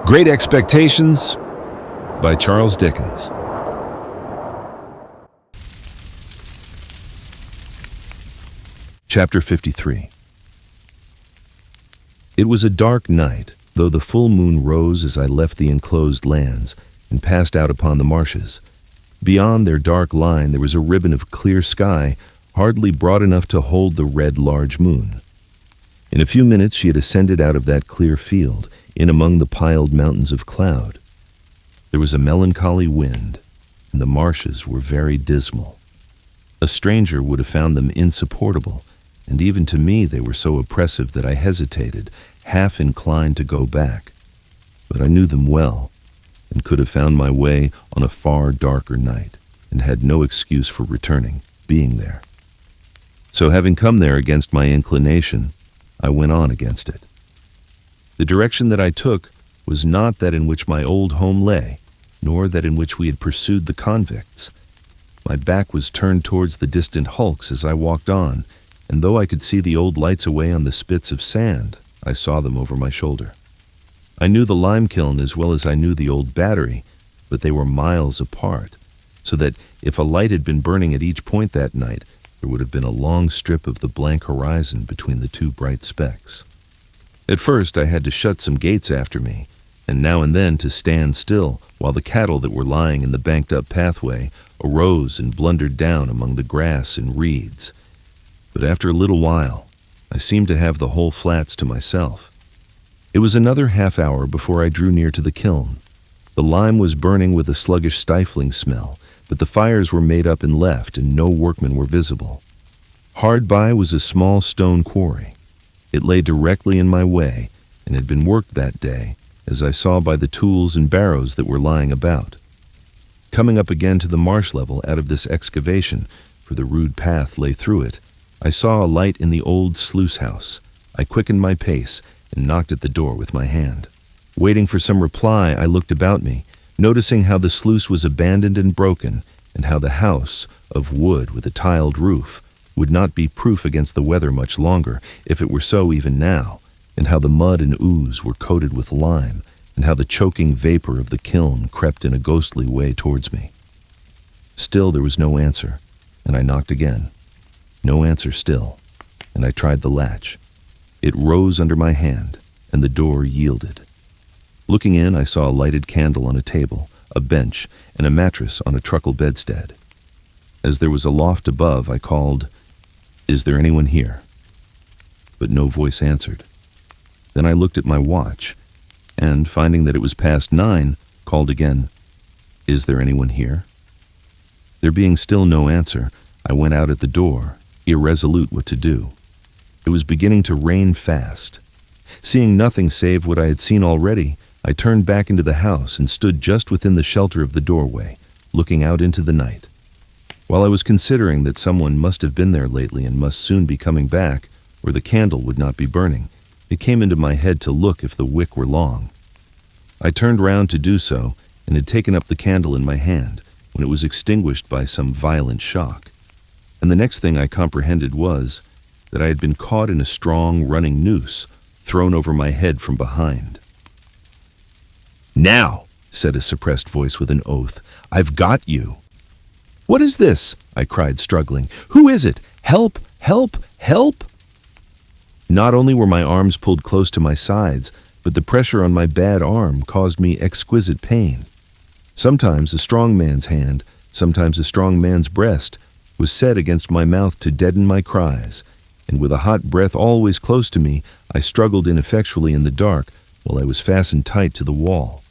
Great Expectations by Charles Dickens. Chapter 53. It was a dark night, though the full moon rose as I left the enclosed lands and passed out upon the marshes. Beyond their dark line there was a ribbon of clear sky, hardly broad enough to hold the red large moon. In a few minutes she had ascended out of that clear field, in among the piled mountains of cloud. There was a melancholy wind, and the marshes were very dismal. A stranger would have found them insupportable, and even to me they were so oppressive that I hesitated, half inclined to go back. But I knew them well, and could have found my way on a far darker night, and had no excuse for returning, being there. So having come there against my inclination, I went on against it. The direction that I took was not that in which my old home lay, nor that in which we had pursued the convicts. My back was turned towards the distant hulks as I walked on, and though I could see the old lights away on the spits of sand, I saw them over my shoulder. I knew the lime kiln as well as I knew the old battery, but they were miles apart, so that if a light had been burning at each point that night, there would have been a long strip of the blank horizon between the two bright specks. At first I had to shut some gates after me, and now and then to stand still while the cattle that were lying in the banked-up pathway arose and blundered down among the grass and reeds. But after a little while, I seemed to have the whole flats to myself. It was another half hour before I drew near to the kiln. The lime was burning with a sluggish, stifling smell, but the fires were made up and left, and no workmen were visible. Hard by was a small stone quarry. It lay directly in my way, and had been worked that day, as I saw by the tools and barrows that were lying about. Coming up again to the marsh level out of this excavation, for the rude path lay through it, I saw a light in the old sluice house. I quickened my pace and knocked at the door with my hand. Waiting for some reply, I looked about me, noticing how the sluice was abandoned and broken, and how the house, of wood with a tiled roof, would not be proof against the weather much longer, if it were so even now, and how the mud and ooze were coated with lime, and how the choking vapor of the kiln crept in a ghostly way towards me. Still there was no answer, and I knocked again. No answer still, and I tried the latch. It rose under my hand, and the door yielded. Looking in, I saw a lighted candle on a table, a bench, and a mattress on a truckle bedstead. As there was a loft above, I called, "Is there anyone here?" But no voice answered. Then I looked at my watch, and, finding that it was past 9, called again, "Is there anyone here?" There being still no answer, I went out at the door, irresolute what to do. It was beginning to rain fast. Seeing nothing save what I had seen already, I turned back into the house and stood just within the shelter of the doorway, looking out into the night. While I was considering that someone must have been there lately and must soon be coming back, or the candle would not be burning, it came into my head to look if the wick were long. I turned round to do so, and had taken up the candle in my hand, when it was extinguished by some violent shock. And the next thing I comprehended was that I had been caught in a strong, running noose, thrown over my head from behind. "Now," said a suppressed voice with an oath, "I've got you." "What is this?" I cried, struggling. "Who is it? Help! Help! Help!" Not only were my arms pulled close to my sides, but the pressure on my bad arm caused me exquisite pain. Sometimes a strong man's hand, sometimes a strong man's breast, was set against my mouth to deaden my cries, and with a hot breath always close to me, I struggled ineffectually in the dark while I was fastened tight to the wall.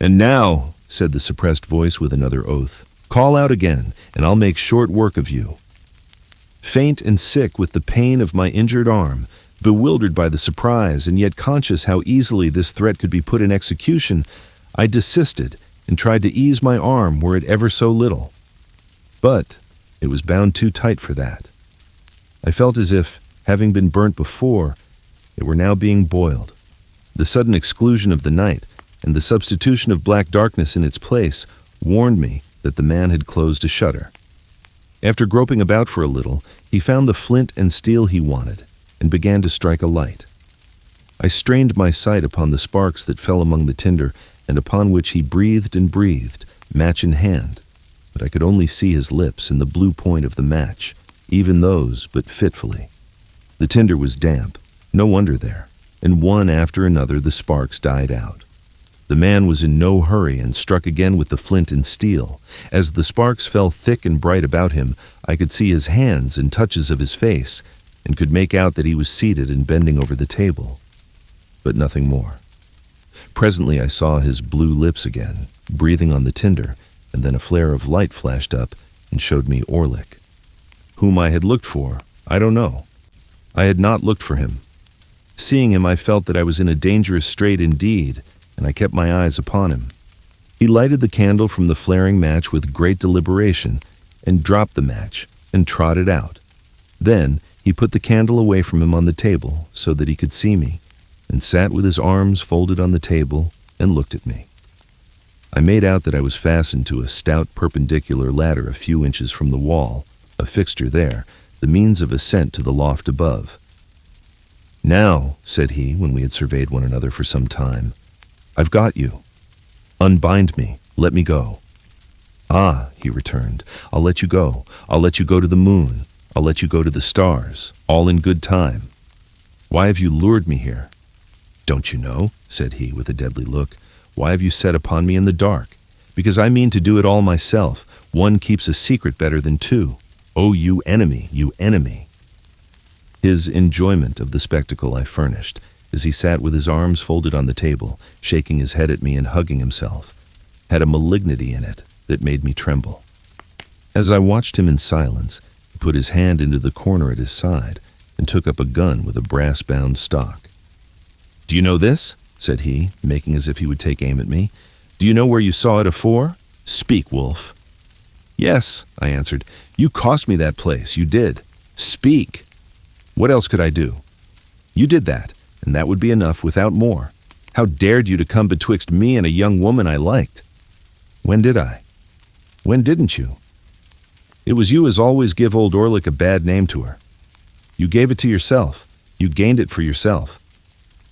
"And now," said the suppressed voice with another oath, "call out again, and I'll make short work of you." Faint and sick with the pain of my injured arm, bewildered by the surprise, and yet conscious how easily this threat could be put in execution, I desisted and tried to ease my arm were it ever so little. But it was bound too tight for that. I felt as if, having been burnt before, it were now being boiled. The sudden exclusion of the night, and the substitution of black darkness in its place, warned me that the man had closed a shutter. After groping about for a little, he found the flint and steel he wanted, and began to strike a light. I strained my sight upon the sparks that fell among the tinder and upon which he breathed and breathed, match in hand, but I could only see his lips and the blue point of the match, even those but fitfully. The tinder was damp, no wonder there, and one after another the sparks died out. The man was in no hurry and struck again with the flint and steel. As the sparks fell thick and bright about him, I could see his hands and touches of his face, and could make out that he was seated and bending over the table. But nothing more. Presently I saw his blue lips again, breathing on the tinder, and then a flare of light flashed up and showed me Orlick. Whom I had looked for, I don't know. I had not looked for him. Seeing him, I felt that I was in a dangerous strait indeed, and I kept my eyes upon him. He lighted the candle from the flaring match with great deliberation, and dropped the match, and trod it out. Then he put the candle away from him on the table, so that he could see me, and sat with his arms folded on the table, and looked at me. I made out that I was fastened to a stout perpendicular ladder a few inches from the wall, a fixture there, the means of ascent to the loft above. "Now," said he, when we had surveyed one another for some time, "I've got you. Unbind me, let me go." "Ah," he returned, "I'll let you go. I'll let you go to the moon. I'll let you go to the stars, all in good time. Why have you lured me here?" "Don't you know?" said he, with a deadly look. "Why have you set upon me in the dark? Because I mean to do it all myself. One keeps a secret better than two. Oh, you enemy, you enemy." His enjoyment of the spectacle I furnished, as he sat with his arms folded on the table, shaking his head at me and hugging himself, had a malignity in it that made me tremble. As I watched him in silence, he put his hand into the corner at his side and took up a gun with a brass-bound stock. "Do you know this?" said he, making as if he would take aim at me. "Do you know where you saw it afore? Speak, Wolf." "Yes," I answered. "You cost me that place, you did. Speak." "What else could I do?" "You did that, and that would be enough without more. How dared you to come betwixt me and a young woman I liked?" "When did I?" "When didn't you?" "It was you as always give old Orlick a bad name to her. You gave it to yourself. You gained it for yourself.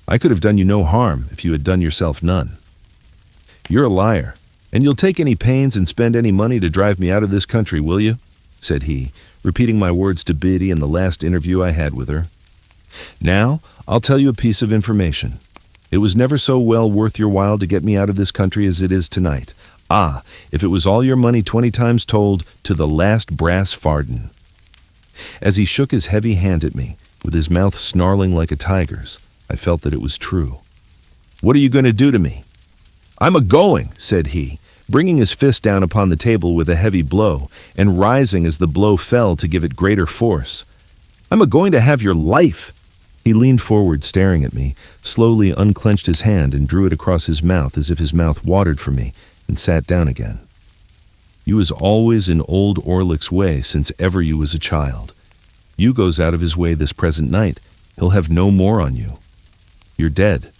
I could have done you no harm if you had done yourself none. You're a liar, and you'll take any pains and spend any money to drive me out of this country, will you?" said he, repeating my words to Biddy in the last interview I had with her. "Now, I'll tell you a piece of information. It was never so well worth your while to get me out of this country as it is tonight. Ah, if it was all your money 20 times told, to the last brass farden." As he shook his heavy hand at me, with his mouth snarling like a tiger's, I felt that it was true. "What are you going to do to me?" "I'm a-going," said he, bringing his fist down upon the table with a heavy blow, and rising as the blow fell to give it greater force. "I'm a-going to have your life." He leaned forward, staring at me, slowly unclenched his hand and drew it across his mouth as if his mouth watered for me, and sat down again. "You was always in old Orlick's way since ever you was a child. You goes out of his way this present night, he'll have no more on you. You're dead."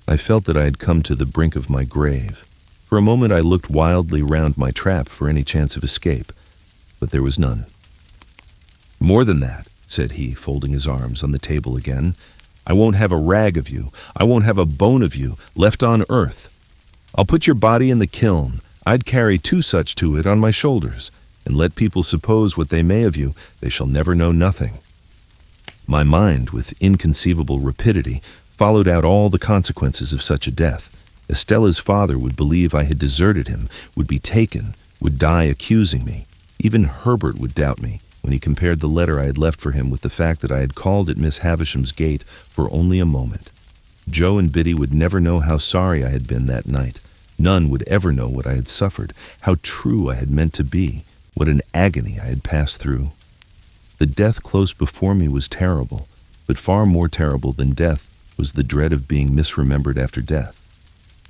I felt that I had come to the brink of my grave. For a moment I looked wildly round my trap for any chance of escape, but there was none. "More than that," said he, folding his arms on the table again, "I won't have a rag of you, I won't have a bone of you left on earth. I'll put your body in the kiln, I'd carry 2 such to it on my shoulders, and let people suppose what they may of you, they shall never know nothing." My mind, with inconceivable rapidity, followed out all the consequences of such a death. Estella's father would believe I had deserted him, would be taken, would die accusing me. Even Herbert would doubt me when he compared the letter I had left for him with the fact that I had called at Miss Havisham's gate for only a moment. Joe and Biddy would never know how sorry I had been that night. None would ever know what I had suffered, how true I had meant to be, what an agony I had passed through. The death close before me was terrible, but far more terrible than death was the dread of being misremembered after death.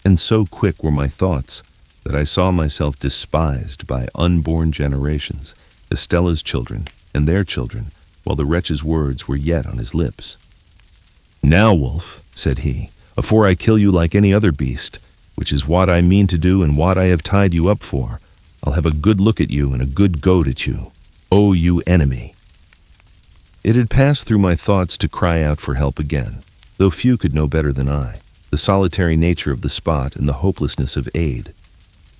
And so quick were my thoughts that I saw myself despised by unborn generations, Estella's children and their children, while the wretch's words were yet on his lips. "Now, Wolf," said he, "afore I kill you like any other beast, which is what I mean to do and what I have tied you up for, I'll have a good look at you and a good goad at you. Oh, you enemy." It had passed through my thoughts to cry out for help again, though few could know better than I, the solitary nature of the spot and the hopelessness of aid.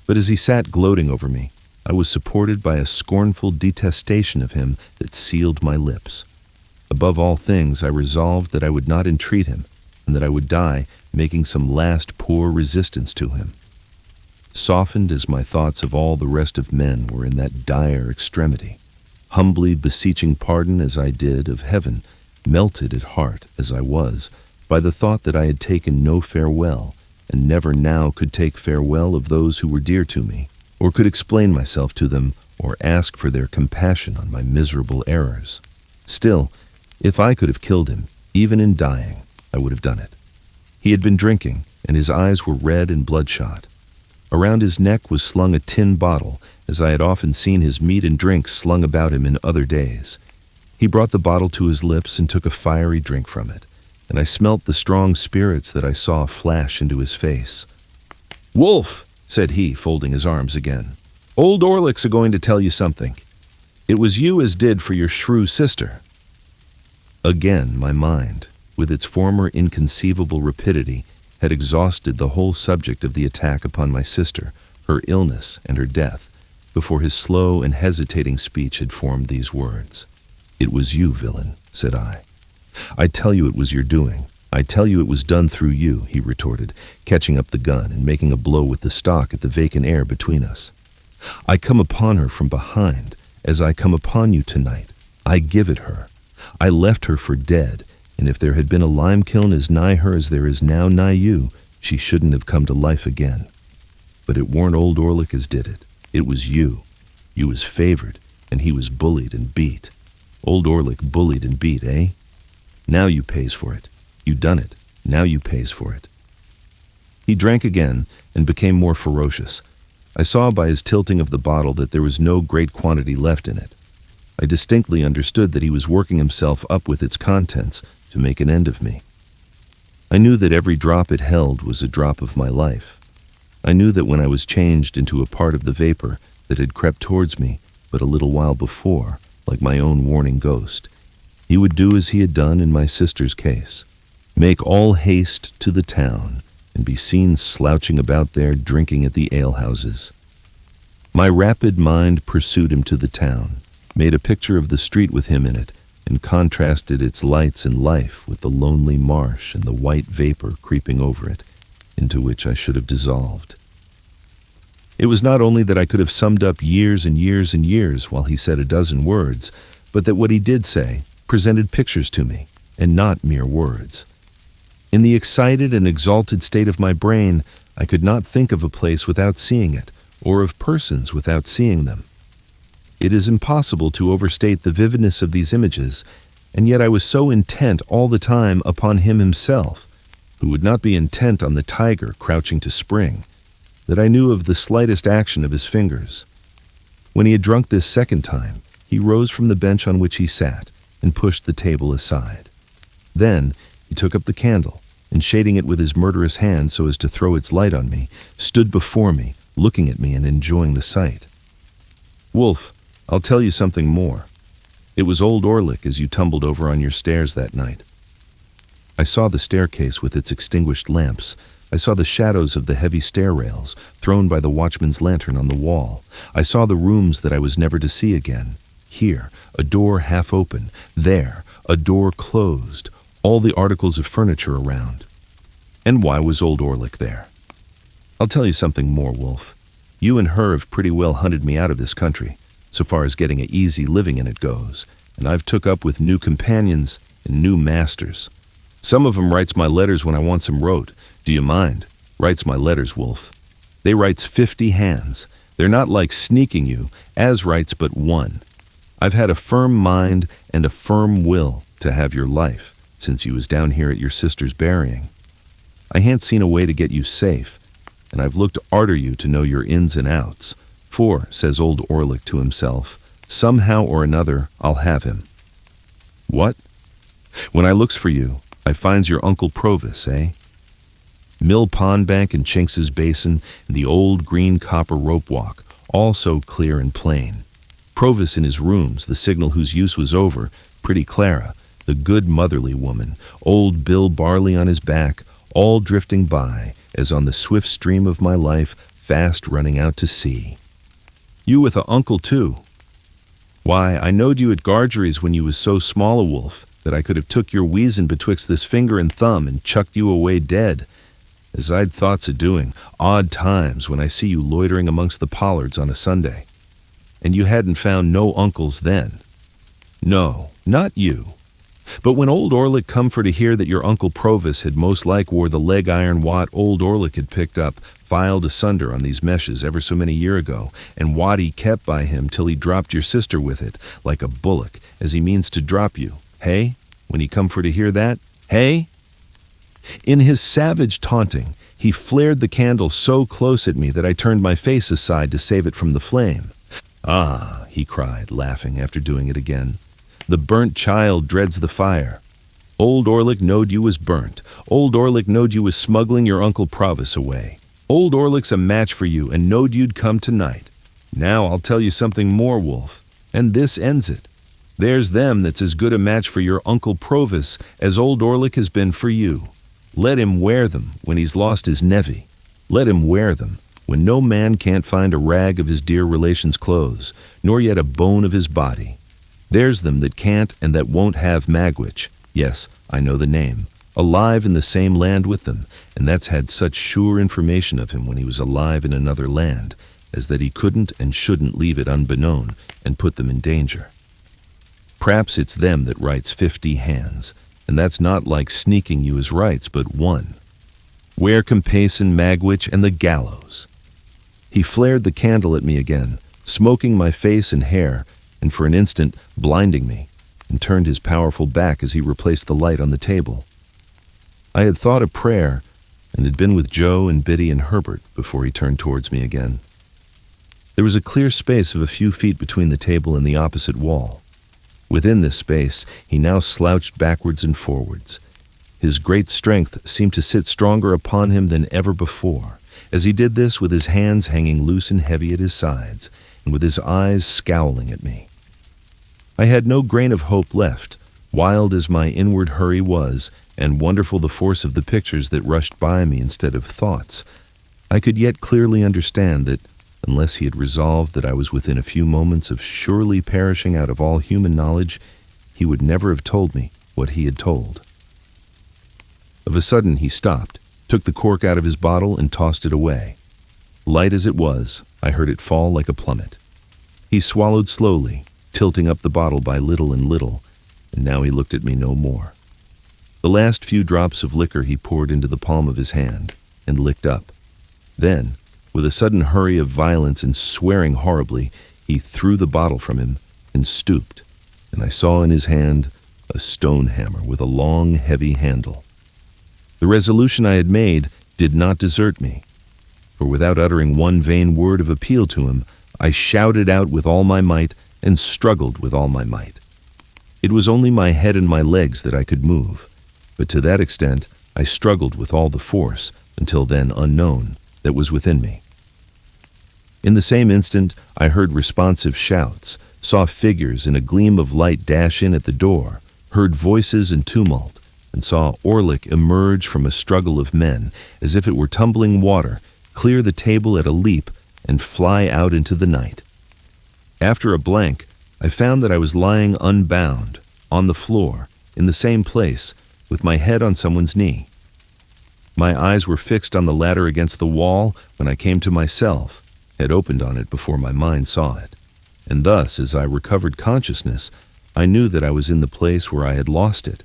But as he sat gloating over me, I was supported by a scornful detestation of him that sealed my lips. Above all things, I resolved that I would not entreat him, and that I would die making some last poor resistance to him. Softened as my thoughts of all the rest of men were in that dire extremity, humbly beseeching pardon as I did of heaven, melted at heart as I was, by the thought that I had taken no farewell, and never now could take farewell of those who were dear to me, or could explain myself to them, or ask for their compassion on my miserable errors. Still, if I could have killed him, even in dying, I would have done it. He had been drinking, and his eyes were red and bloodshot. Around his neck was slung a tin bottle, as I had often seen his meat and drink slung about him in other days. He brought the bottle to his lips and took a fiery drink from it, and I smelt the strong spirits that I saw flash into his face. "Wolf," said he, folding his arms again, "old Orlick's a-going to tell you something. It was you as did for your shrew sister." Again my mind, with its former inconceivable rapidity, had exhausted the whole subject of the attack upon my sister, her illness and her death, before his slow and hesitating speech had formed these words. "It was you, villain," said I. "I tell you it was your doing. I tell you it was done through you," he retorted, catching up the gun and making a blow with the stock at the vacant air between us. "I come upon her from behind, as I come upon you tonight. I give it her. I left her for dead, and if there had been a lime kiln as nigh her as there is now nigh you, she shouldn't have come to life again. But it warn't old Orlick as did it. It was you. You was favored, and he was bullied and beat. Old Orlick bullied and beat, eh? Now you pays for it. You done it. Now you pays for it." He drank again and became more ferocious. I saw by his tilting of the bottle that there was no great quantity left in it. I distinctly understood that he was working himself up with its contents to make an end of me. I knew that every drop it held was a drop of my life. I knew that when I was changed into a part of the vapor that had crept towards me but a little while before, like my own warning ghost, he would do as he had done in my sister's case, make all haste to the town, and be seen slouching about there drinking at the alehouses. My rapid mind pursued him to the town, made a picture of the street with him in it, and contrasted its lights and life with the lonely marsh and the white vapor creeping over it, into which I should have dissolved. It was not only that I could have summed up years and years and years while he said a dozen words, but that what he did say presented pictures to me, and not mere words. In the excited and exalted state of my brain, I could not think of a place without seeing it, or of persons without seeing them. It is impossible to overstate the vividness of these images, and yet I was so intent all the time upon him himself, who would not be intent on the tiger crouching to spring, that I knew of the slightest action of his fingers. When he had drunk this second time, he rose from the bench on which he sat and pushed the table aside. Then he took up the candle, and shading it with his murderous hand so as to throw its light on me, stood before me, looking at me and enjoying the sight. "Wolf, I'll tell you something more. It was old Orlick as you tumbled over on your stairs that night. I saw the staircase with its extinguished lamps. I saw the shadows of the heavy stair rails, thrown by the watchman's lantern on the wall. I saw the rooms that I was never to see again. Here, a door half open. There, a door closed. All the articles of furniture around. And why was old Orlick there? I'll tell you something more, Wolf. You and her have pretty well hunted me out of this country, so far as getting a easy living in it goes, and I've took up with new companions and new masters. Some of 'em writes my letters when I wants 'em wrote. Do you mind? Writes my letters, Wolf. They writes 50 hands. They're not like sneaking you, as writes but one. I've had a firm mind and a firm will to have your life, since you was down here at your sister's burying. I han't seen a way to get you safe, and I've looked arter you to know your ins and outs. For, says old Orlick to himself, somehow or another I'll have him. What? When I looks for you, I finds your Uncle Provis, eh? Mill Pond Bank and Chinks's Basin and the old green copper rope walk, all so clear and plain. Provis in his rooms, the signal whose use was over, pretty Clara, the good motherly woman, old Bill Barley on his back, all drifting by, as on the swift stream of my life, fast running out to sea. You with a uncle, too. Why, I knowed you at Gargery's when you was so small a wolf that I could have took your weazen betwixt this finger and thumb and chucked you away dead, as I'd thoughts of doing, odd times when I see you loitering amongst the pollards on a Sunday. And you hadn't found no uncles then. No, not you. But when old Orlick come for to hear that your Uncle Provis had most like wore the leg iron wat old Orlick had picked up, filed asunder on these meshes ever so many year ago, and wat he kept by him till he dropped your sister with it, like a bullock, as he means to drop you, hey? When he come for to hear that, hey? In his savage taunting, he flared the candle so close at me that I turned my face aside to save it from the flame. Ah, he cried, laughing after doing it again. The burnt child dreads the fire. Old Orlick knowed you was burnt. Old Orlick knowed you was smuggling your Uncle Provis away. Old Orlick's a match for you and knowed you'd come tonight. Now I'll tell you something more, Wolf, and this ends it. There's them that's as good a match for your Uncle Provis as old Orlick has been for you. Let him wear them when he's lost his nevy. Let him wear them when no man can't find a rag of his dear relation's clothes, nor yet a bone of his body. There's them that can't and that won't have Magwitch, yes, I know the name, alive in the same land with them, and that's had such sure information of him when he was alive in another land, as that he couldn't and shouldn't leave it unbeknown and put them in danger. P'raps it's them that writes 50 hands, and that's not like sneaking you as rights, but one. Where Compayson, Magwitch, and the gallows. He flared the candle at me again, smoking my face and hair, and for an instant blinding me, and turned his powerful back as he replaced the light on the table. I had thought a prayer, and had been with Joe and Biddy and Herbert before he turned towards me again. There was a clear space of a few feet between the table and the opposite wall. Within this space, he now slouched backwards and forwards. His great strength seemed to sit stronger upon him than ever before, as he did this with his hands hanging loose and heavy at his sides, and with his eyes scowling at me. I had no grain of hope left, wild as my inward hurry was, and wonderful the force of the pictures that rushed by me instead of thoughts. I could yet clearly understand that, unless he had resolved that I was within a few moments of surely perishing out of all human knowledge, he would never have told me what he had told. Of a sudden he stopped, took the cork out of his bottle, and tossed it away. Light as it was, I heard it fall like a plummet. He swallowed slowly, tilting up the bottle by little and little, and now he looked at me no more. The last few drops of liquor he poured into the palm of his hand, and licked up. Then, with a sudden hurry of violence and swearing horribly, he threw the bottle from him and stooped, and I saw in his hand a stone hammer with a long, heavy handle. The resolution I had made did not desert me, for without uttering one vain word of appeal to him, I shouted out with all my might and struggled with all my might. It was only my head and my legs that I could move, but to that extent I struggled with all the force, until then unknown, that was within me. In the same instant I heard responsive shouts, saw figures in a gleam of light dash in at the door, heard voices and tumult, and saw Orlick emerge from a struggle of men, as if it were tumbling water, clear the table at a leap, and fly out into the night. After a blank, I found that I was lying unbound, on the floor, in the same place, with my head on someone's knee. My eyes were fixed on the ladder against the wall when I came to myself, had opened on it before my mind saw it, and thus, as I recovered consciousness, I knew that I was in the place where I had lost it.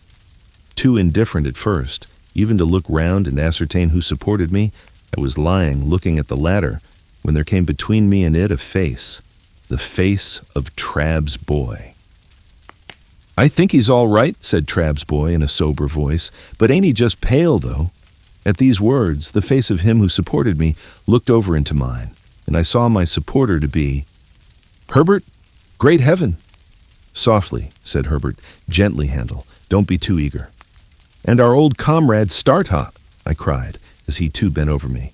Too indifferent at first, even to look round and ascertain who supported me, I was lying looking at the ladder, when there came between me and it a face, the face of Trabb's boy. "I think he's all right," said Trabb's boy in a sober voice, "but ain't he just pale, though?" At these words, the face of him who supported me looked over into mine, and I saw my supporter to be Herbert. "Great heaven!" "Softly," said Herbert. "Gently, Handel. Don't be too eager." "And our old comrade Startop," I cried, as he too bent over me.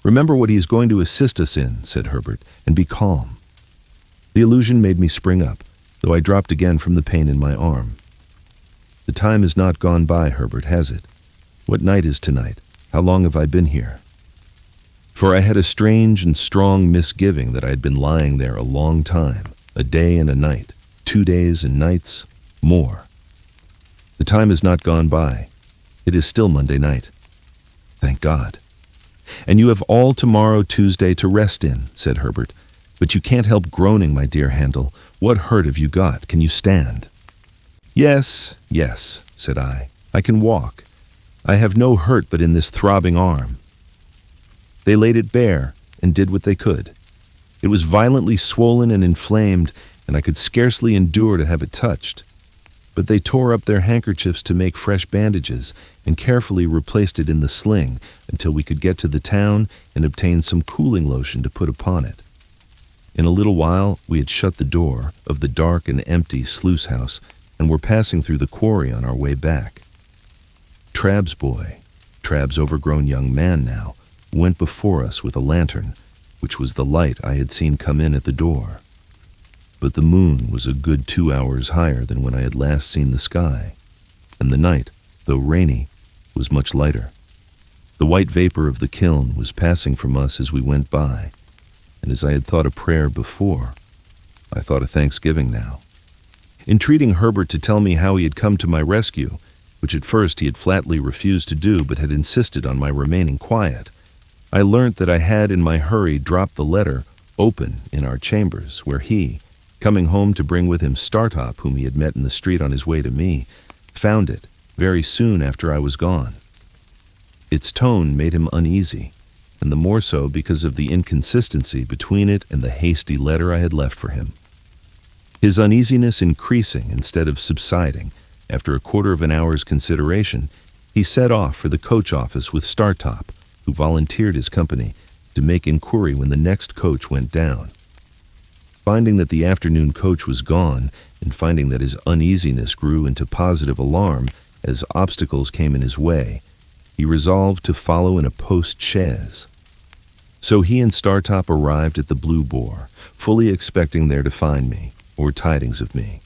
"Remember what he is going to assist us in," said Herbert, "and be calm." The illusion made me spring up, though I dropped again from the pain in my arm. The time has not gone by, Herbert, has it? What night is tonight? How long have I been here? For I had a strange and strong misgiving that I had been lying there a long time, a day and a night, 2 days and nights, more. The time has not gone by. It is still Monday night. Thank God. And you have all tomorrow, Tuesday, to rest in, said Herbert. But you can't help groaning, my dear Handel. What hurt have you got? Can you stand? Yes, said I. I can walk. I have no hurt but in this throbbing arm. They laid it bare and did what they could. It was violently swollen and inflamed, and I could scarcely endure to have it touched. But they tore up their handkerchiefs to make fresh bandages and carefully replaced it in the sling until we could get to the town and obtain some cooling lotion to put upon it. In a little while we had shut the door of the dark and empty sluice house and were passing through the quarry on our way back. Trabb's boy, Trabb's overgrown young man now, went before us with a lantern, which was the light I had seen come in at the door. But the moon was a good 2 hours higher than when I had last seen the sky, and the night, though rainy, was much lighter. The white vapor of the kiln was passing from us as we went by, and as I had thought a prayer before, I thought a thanksgiving now. Entreating Herbert to tell me how he had come to my rescue, which at first he had flatly refused to do but had insisted on my remaining quiet, I learnt that I had in my hurry dropped the letter open in our chambers, where he, coming home to bring with him Startop, whom he had met in the street on his way to me, found it very soon after I was gone. Its tone made him uneasy, and the more so because of the inconsistency between it and the hasty letter I had left for him. His uneasiness increasing instead of subsiding, after a quarter of an hour's consideration, he set off for the coach office with Startop, who volunteered his company, to make inquiry when the next coach went down. Finding that the afternoon coach was gone, and finding that his uneasiness grew into positive alarm as obstacles came in his way, he resolved to follow in a post-chaise. So he and Startop arrived at the Blue Boar, fully expecting there to find me, or tidings of me.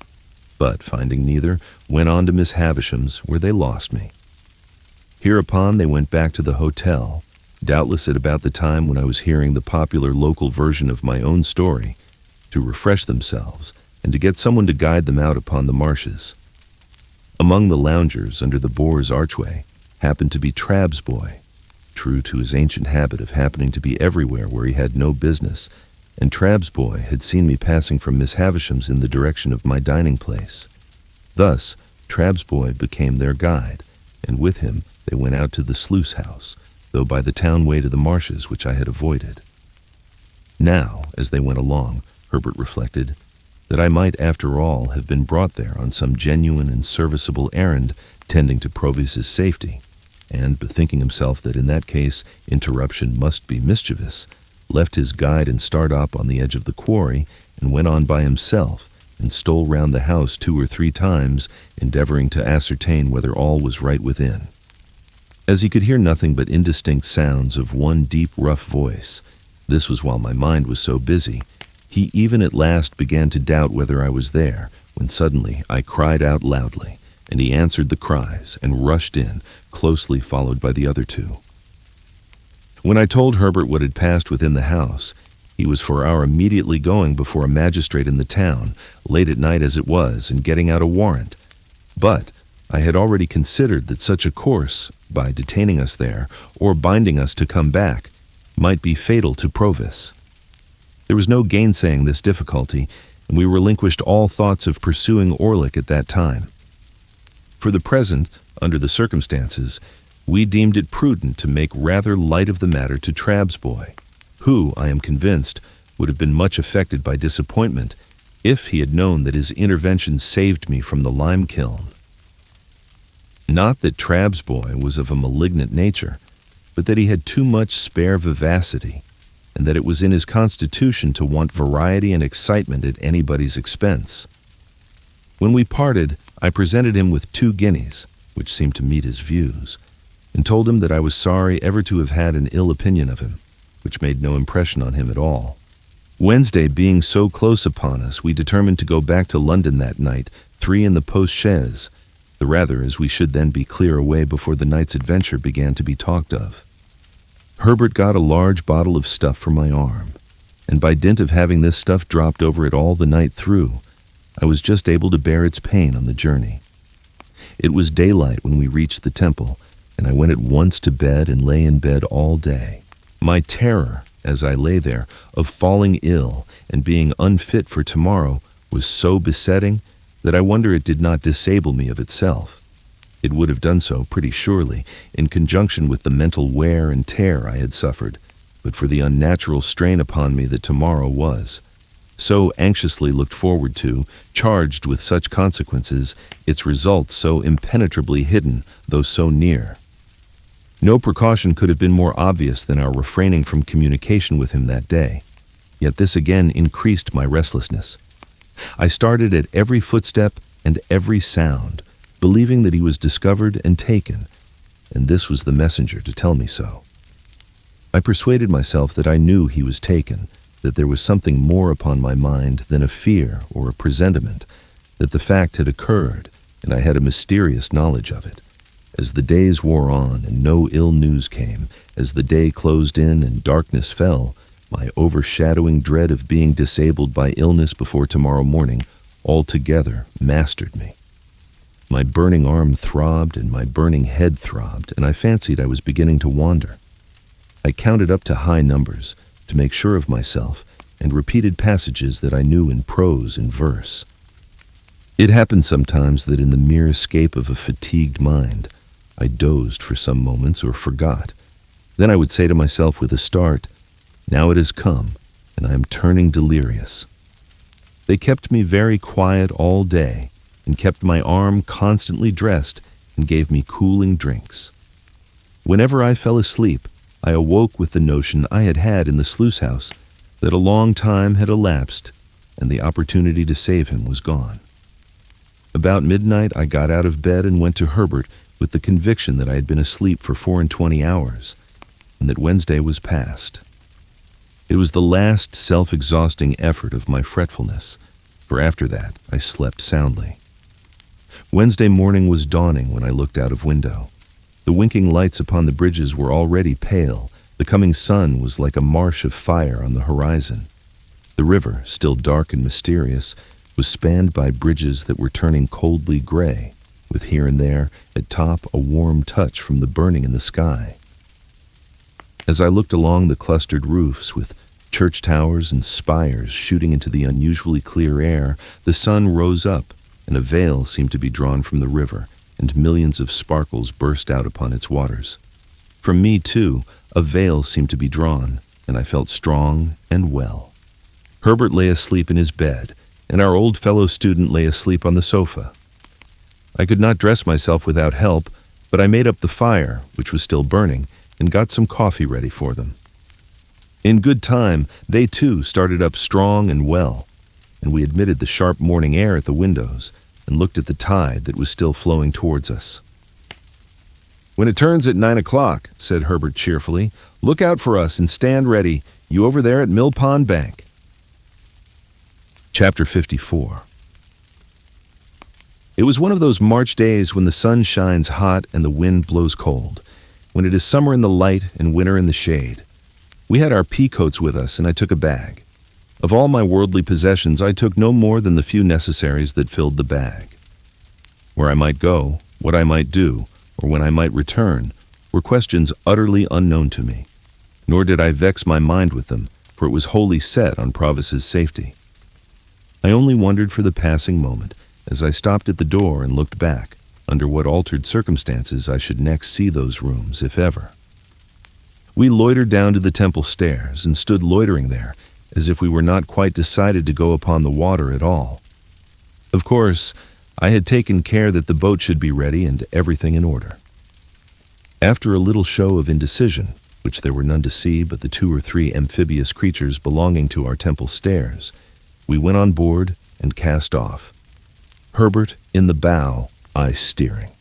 But, finding neither, went on to Miss Havisham's, where they lost me. Hereupon they went back to the hotel, doubtless at about the time when I was hearing the popular local version of my own story, to refresh themselves and to get someone to guide them out upon the marshes. Among the loungers under the Boar's archway happened to be Trabb's boy, true to his ancient habit of happening to be everywhere where he had no business, and Trabb's boy had seen me passing from Miss Havisham's in the direction of my dining place. Thus, Trabb's boy became their guide, and with him they went out to the sluice house, though by the town way to the marshes which I had avoided. Now, as they went along, Herbert reflected, that I might after all have been brought there on some genuine and serviceable errand tending to Provis's safety, and, bethinking himself that in that case interruption must be mischievous, left his guide and Startop on the edge of the quarry, and went on by himself, and stole round the house 2 or 3 times, endeavoring to ascertain whether all was right within. As he could hear nothing but indistinct sounds of one deep, rough voice, this was while my mind was so busy, he even at last began to doubt whether I was there, when suddenly I cried out loudly, and he answered the cries and rushed in, closely followed by the other 2. When I told Herbert what had passed within the house, he was for our immediately going before a magistrate in the town, late at night as it was, and getting out a warrant. But I had already considered that such a course, by detaining us there, or binding us to come back, might be fatal to Provis. There was no gainsaying this difficulty, and we relinquished all thoughts of pursuing Orlick at that time. For the present, under the circumstances, we deemed it prudent to make rather light of the matter to Trabb's boy, who, I am convinced, would have been much affected by disappointment if he had known that his intervention saved me from the lime kiln. Not that Trabb's boy was of a malignant nature, but that he had too much spare vivacity, and that it was in his constitution to want variety and excitement at anybody's expense. When we parted, I presented him with 2 guineas, which seemed to meet his views, and told him that I was sorry ever to have had an ill opinion of him, which made no impression on him at all. Wednesday being so close upon us, we determined to go back to London that night, 3 in the post-chaise, the rather as we should then be clear away before the night's adventure began to be talked of. Herbert got a large bottle of stuff for my arm, and by dint of having this stuff dropped over it all the night through, I was just able to bear its pain on the journey. It was daylight when we reached the temple, and I went at once to bed and lay in bed all day. My terror, as I lay there, of falling ill and being unfit for tomorrow was so besetting that I wonder it did not disable me of itself. It would have done so, pretty surely, in conjunction with the mental wear and tear I had suffered, but for the unnatural strain upon me that tomorrow was, so anxiously looked forward to, charged with such consequences, its results so impenetrably hidden, though so near. No precaution could have been more obvious than our refraining from communication with him that day, yet this again increased my restlessness. I started at every footstep and every sound, believing that he was discovered and taken, and this was the messenger to tell me so. I persuaded myself that I knew he was taken, that there was something more upon my mind than a fear or a presentiment, that the fact had occurred, and I had a mysterious knowledge of it. As the days wore on and no ill news came, as the day closed in and darkness fell, my overshadowing dread of being disabled by illness before tomorrow morning altogether mastered me. My burning arm throbbed and my burning head throbbed, and I fancied I was beginning to wander. I counted up to high numbers to make sure of myself and repeated passages that I knew in prose and verse. It happened sometimes that in the mere escape of a fatigued mind, I dozed for some moments or forgot. Then I would say to myself with a start, "Now it has come, and I am turning delirious." They kept me very quiet all day, and kept my arm constantly dressed, and gave me cooling drinks. Whenever I fell asleep, I awoke with the notion I had had in the sluice house that a long time had elapsed, and the opportunity to save him was gone. About midnight I got out of bed and went to Herbert with the conviction that I had been asleep for 24 hours, and that Wednesday was past. It was the last self-exhausting effort of my fretfulness, for after that I slept soundly. Wednesday morning was dawning when I looked out of window. The winking lights upon the bridges were already pale. The coming sun was like a marsh of fire on the horizon. The river, still dark and mysterious, was spanned by bridges that were turning coldly gray, with here and there, at top, a warm touch from the burning in the sky. As I looked along the clustered roofs, with church towers and spires shooting into the unusually clear air, the sun rose up, and a veil seemed to be drawn from the river, and millions of sparkles burst out upon its waters. From me, too, a veil seemed to be drawn, and I felt strong and well. Herbert lay asleep in his bed, and our old fellow student lay asleep on the sofa. I could not dress myself without help, but I made up the fire, which was still burning, and got some coffee ready for them. In good time, they too started up strong and well, and we admitted the sharp morning air at the windows and looked at the tide that was still flowing towards us. "When it turns at 9 o'clock, said Herbert cheerfully, "look out for us and stand ready, you over there at Mill Pond Bank." Chapter 54. It was one of those March days when the sun shines hot and the wind blows cold, when it is summer in the light and winter in the shade. We had our pea coats with us, and I took a bag. Of all my worldly possessions, I took no more than the few necessaries that filled the bag. Where I might go, what I might do, or when I might return, were questions utterly unknown to me, nor did I vex my mind with them, for it was wholly set on Provis's safety. I only wondered for the passing moment, as I stopped at the door and looked back, under what altered circumstances I should next see those rooms, if ever. We loitered down to the temple stairs and stood loitering there, as if we were not quite decided to go upon the water at all. Of course, I had taken care that the boat should be ready and everything in order. After a little show of indecision, which there were none to see but the 2 or 3 amphibious creatures belonging to our temple stairs, we went on board and cast off. Herbert in the bow, I steering.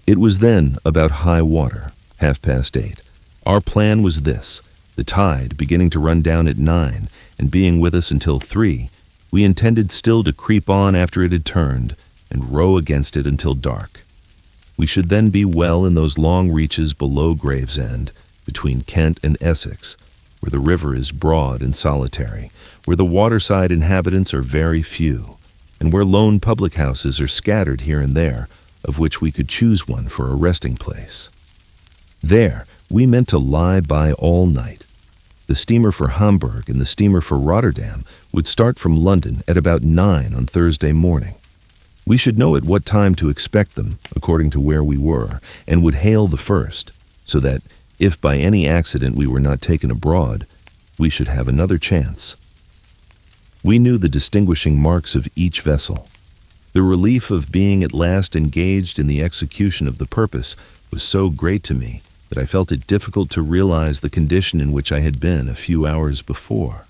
It was then about high water, 8:30. Our plan was this: the tide beginning to run down at 9, and being with us until 3, we intended still to creep on after it had turned, and row against it until dark. We should then be well in those long reaches below Gravesend, between Kent and Essex, where the river is broad and solitary, where the waterside inhabitants are very few, and where lone public houses are scattered here and there, of which we could choose one for a resting place. There, we meant to lie by all night. The steamer for Hamburg and the steamer for Rotterdam would start from London at about 9 on Thursday morning. We should know at what time to expect them, according to where we were, and would hail the first, so that, if by any accident we were not taken abroad, we should have another chance. We knew the distinguishing marks of each vessel. The relief of being at last engaged in the execution of the purpose was so great to me that I felt it difficult to realize the condition in which I had been a few hours before.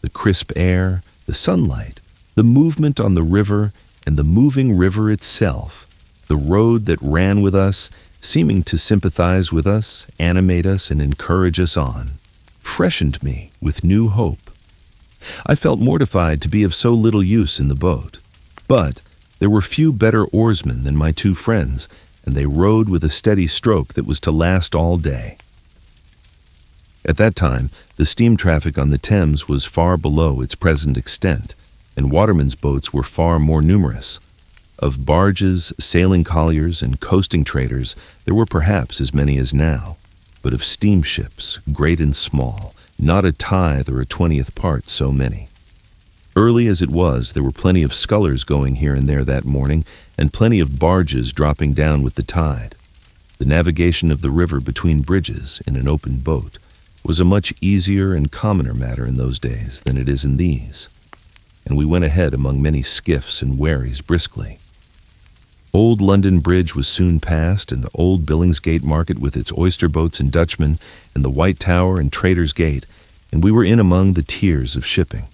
The crisp air, the sunlight, the movement on the river, and the moving river itself, the road that ran with us, seeming to sympathize with us, animate us, and encourage us on, freshened me with new hope. I felt mortified to be of so little use in the boat, but there were few better oarsmen than my two friends, and they rowed with a steady stroke that was to last all day. At that time, the steam traffic on the Thames was far below its present extent, and watermen's boats were far more numerous. Of barges, sailing colliers, and coasting traders, there were perhaps as many as now, but of steamships, great and small, not a tithe or a 20th part so many. Early as it was, there were plenty of scullers going here and there that morning, and plenty of barges dropping down with the tide. The navigation of the river between bridges in an open boat was a much easier and commoner matter in those days than it is in these, and we went ahead among many skiffs and wherries briskly. Old London Bridge was soon passed, and Old Billingsgate Market with its oyster boats and Dutchmen, and the White Tower and Trader's Gate, and we were in among the tiers of shipping.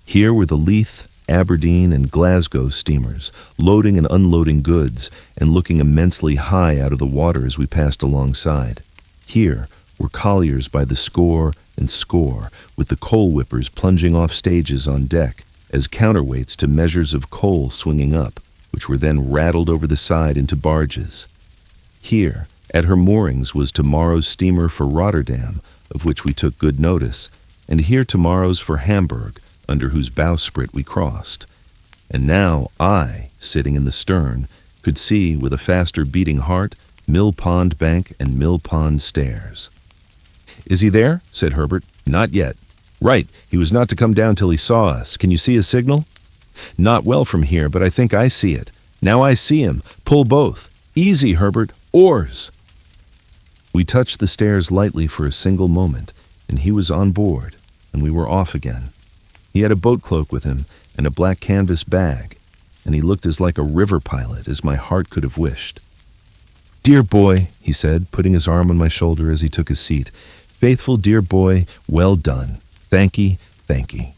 Here were the Leith, Aberdeen, and Glasgow steamers, loading and unloading goods, and looking immensely high out of the water as we passed alongside. Here were colliers by the score and score, with the coal whippers plunging off stages on deck, as counterweights to measures of coal swinging up, which were then rattled over the side into barges. Here, at her moorings, was tomorrow's steamer for Rotterdam, of which we took good notice, and here tomorrow's for Hamburg, under whose bowsprit we crossed. And now I, sitting in the stern, could see, with a faster beating heart, Mill Pond Bank and Mill Pond Stairs. "Is he there?" said Herbert. "Not yet." "Right, he was not to come down till he saw us. Can you see his signal?" "Not well from here, but I think I see it. Now I see him. Pull both. Easy, Herbert. Oars!" We touched the stairs lightly for a single moment, and he was on board, and we were off again. He had a boat cloak with him and a black canvas bag, and he looked as like a river pilot as my heart could have wished. "Dear boy," he said, putting his arm on my shoulder as he took his seat. "Faithful dear boy, well done. Thank'ee, thank'ee."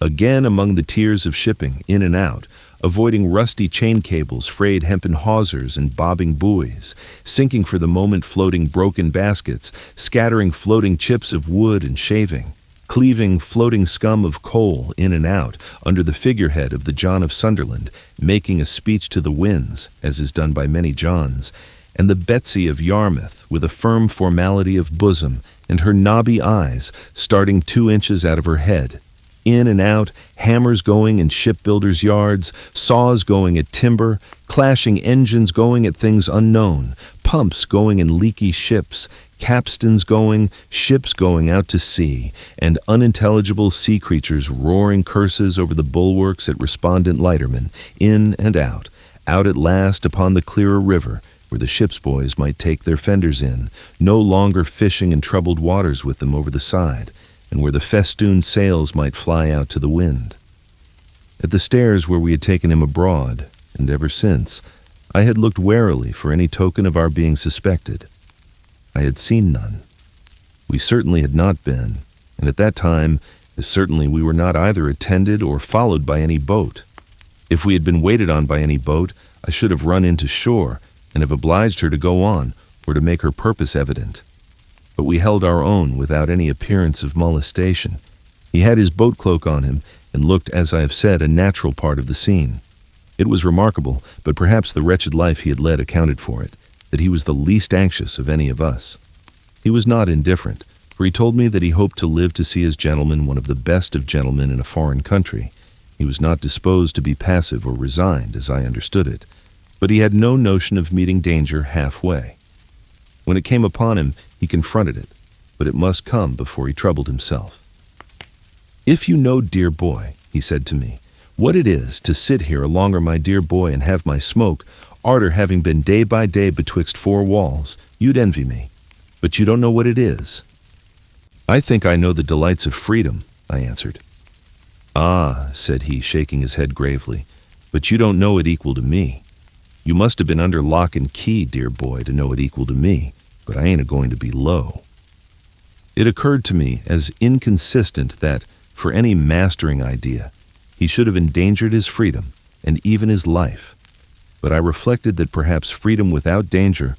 Again among the tiers of shipping, in and out, avoiding rusty chain cables, frayed hempen hawsers, and bobbing buoys, sinking for the moment floating broken baskets, scattering floating chips of wood and shaving, cleaving floating scum of coal in and out, under the figurehead of the John of Sunderland, making a speech to the winds, as is done by many Johns, and the Betsy of Yarmouth, with a firm formality of bosom, and her knobby eyes starting 2 inches out of her head. In and out, hammers going in shipbuilders' yards, saws going at timber, clashing engines going at things unknown, pumps going in leaky ships, capstans going, ships going out to sea, and unintelligible sea creatures roaring curses over the bulwarks at respondent lightermen, in and out at last upon the clearer river, where the ship's boys might take their fenders in, no longer fishing in troubled waters with them over the side, and where the festooned sails might fly out to the wind. At the stairs where we had taken him abroad, and ever since, I had looked warily for any token of our being suspected. I had seen none. We certainly had not been, and at that time, as certainly we were not either attended or followed by any boat. If we had been waited on by any boat, I should have run into shore, and have obliged her to go on, or to make her purpose evident. But we held our own without any appearance of molestation. He had his boat cloak on him, and looked, as I have said, a natural part of the scene. It was remarkable, but perhaps the wretched life he had led accounted for it, that he was the least anxious of any of us. He was not indifferent, for he told me that he hoped to live to see his gentleman one of the best of gentlemen in a foreign country. He was not disposed to be passive or resigned, as I understood it, but he had no notion of meeting danger halfway. When it came upon him, he confronted it, but it must come before he troubled himself. "If you know, dear boy," he said to me, "what it is to sit here alonger my dear boy and have my smoke, arter having been day by day betwixt four walls, you'd envy me. But you don't know what it is." "I think I know the delights of freedom," I answered. "Ah," said he, shaking his head gravely, "but you don't know it equal to me. You must have been under lock and key, dear boy, to know it equal to me, but I ain't a-going to be low." It occurred to me as inconsistent that, for any mastering idea, he should have endangered his freedom and even his life, but I reflected that perhaps freedom without danger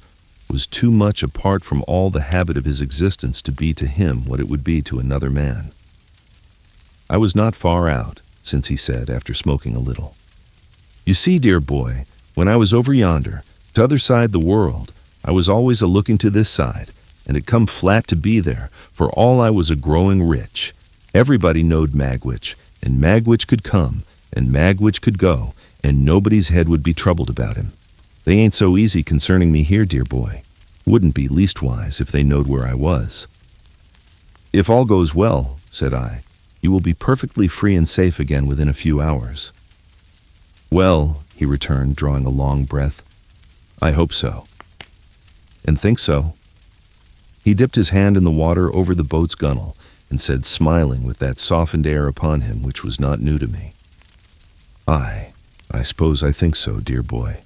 was too much apart from all the habit of his existence to be to him what it would be to another man. I was not far out, since he said, after smoking a little, "You see, dear boy, when I was over yonder, t'other side the world, I was always a-looking to this side, and it come flat to be there, for all I was a-growing rich. Everybody knowed Magwitch, and Magwitch could come, and Magwitch could go, and nobody's head would be troubled about him. They ain't so easy concerning me here, dear boy. Wouldn't be leastwise if they knowed where I was." "If all goes well," said I, "you will be perfectly free and safe again within a few hours." "Well," he returned, drawing a long breath, "I hope so." "And think so." He dipped his hand in the water over the boat's gunwale and said, smiling with that softened air upon him which was not new to me, I suppose I think so, dear boy.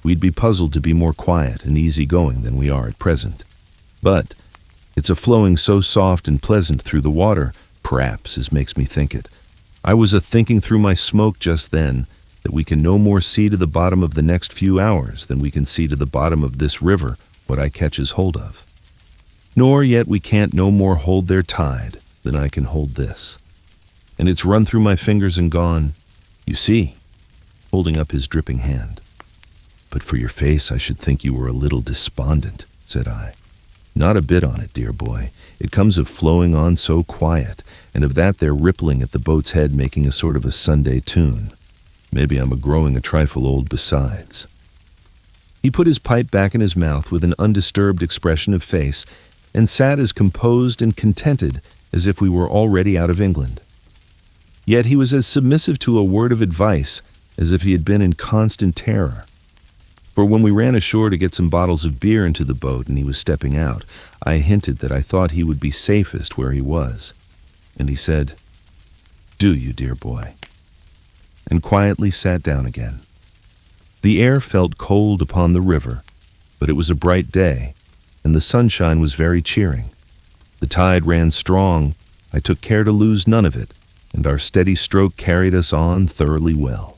We'd be puzzled to be more quiet and easy-going than we are at present. But it's a flowing so soft and pleasant through the water, p'raps, as makes me think it. I was a-thinking through my smoke just then that we can no more see to the bottom of the next few hours than we can see to the bottom of this river what I catches hold of. Nor yet we can't no more hold their tide than I can hold this. And it's run through my fingers and gone, you see," holding up his dripping hand. "But for your face I should think you were a little despondent," said I. "Not a bit on it, dear boy. It comes of flowing on so quiet, and of that there rippling at the boat's head making a sort of a Sunday tune. Maybe I'm a-growing a trifle old besides." He put his pipe back in his mouth with an undisturbed expression of face, and sat as composed and contented as if we were already out of England. Yet he was as submissive to a word of advice as if he had been in constant terror. For when we ran ashore to get some bottles of beer into the boat and he was stepping out, I hinted that I thought he would be safest where he was. And he said, "Do you, dear boy?" and quietly sat down again. The air felt cold upon the river, but it was a bright day, and the sunshine was very cheering. The tide ran strong. I took care to lose none of it, and our steady stroke carried us on thoroughly well.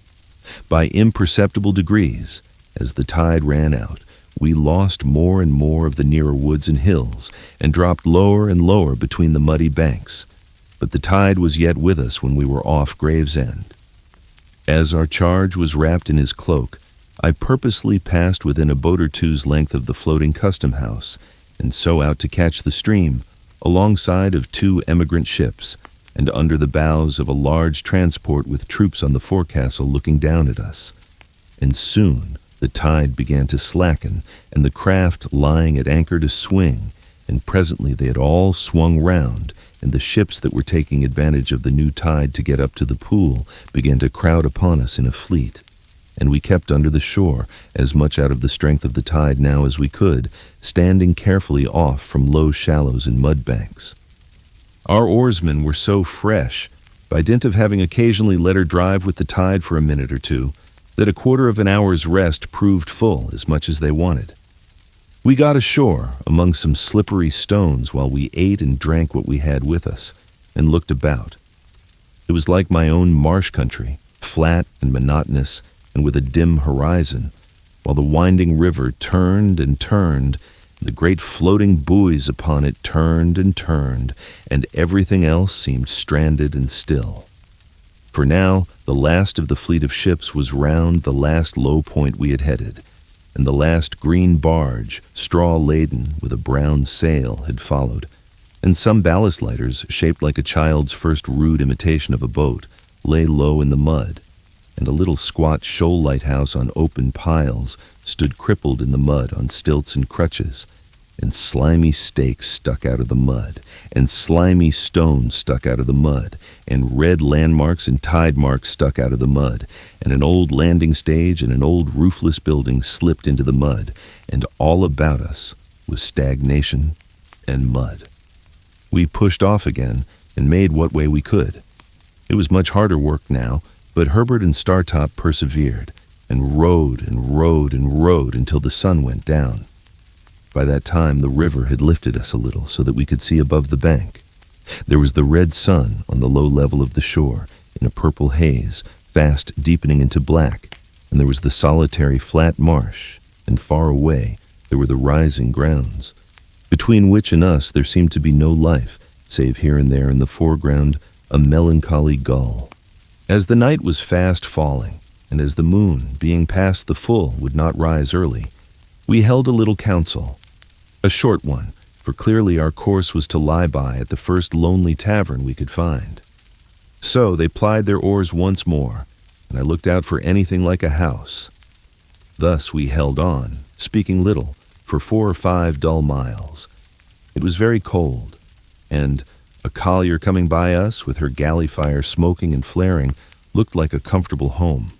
By imperceptible degrees, as the tide ran out, we lost more and more of the nearer woods and hills, and dropped lower and lower between the muddy banks. But the tide was yet with us when we were off Gravesend. As our charge was wrapped in his cloak, I purposely passed within a boat or two's length of the floating custom-house, and so out to catch the stream, alongside of 2 emigrant ships, and under the bows of a large transport with troops on the forecastle looking down at us. And soon the tide began to slacken, and the craft lying at anchor to swing, and presently they had all swung round, and the ships that were taking advantage of the new tide to get up to the pool began to crowd upon us in a fleet. And we kept under the shore, as much out of the strength of the tide now as we could, standing carefully off from low shallows and mud banks. Our oarsmen were so fresh, by dint of having occasionally let her drive with the tide for a minute or two, that a quarter of an hour's rest proved full as much as they wanted. We got ashore among some slippery stones while we ate and drank what we had with us, and looked about. It was like my own marsh country, flat and monotonous, and with a dim horizon, while the winding river turned and turned, and the great floating buoys upon it turned and turned, and everything else seemed stranded and still. For now, the last of the fleet of ships was round the last low point we had headed, and the last green barge, straw-laden with a brown sail, had followed, and some ballast lighters, shaped like a child's first rude imitation of a boat, lay low in the mud, and a little squat shoal lighthouse on open piles stood crippled in the mud on stilts and crutches, and slimy stakes stuck out of the mud, and slimy stones stuck out of the mud, and red landmarks and tide marks stuck out of the mud, and an old landing stage and an old roofless building slipped into the mud, and all about us was stagnation and mud. We pushed off again and made what way we could. It was much harder work now, but Herbert and Startop persevered, and rowed and rowed and rowed until the sun went down. By that time, the river had lifted us a little so that we could see above the bank. There was the red sun on the low level of the shore, in a purple haze, fast deepening into black, and there was the solitary flat marsh, and far away there were the rising grounds, between which and us there seemed to be no life, save here and there in the foreground a melancholy gull. As the night was fast falling, and as the moon, being past the full, would not rise early, we held a little council. A short one, for clearly our course was to lie by at the first lonely tavern we could find. So they plied their oars once more, and I looked out for anything like a house. Thus we held on, speaking little, for 4 or 5 dull miles. It was very cold, and a collier coming by us, with her galley fire smoking and flaring, looked like a comfortable home.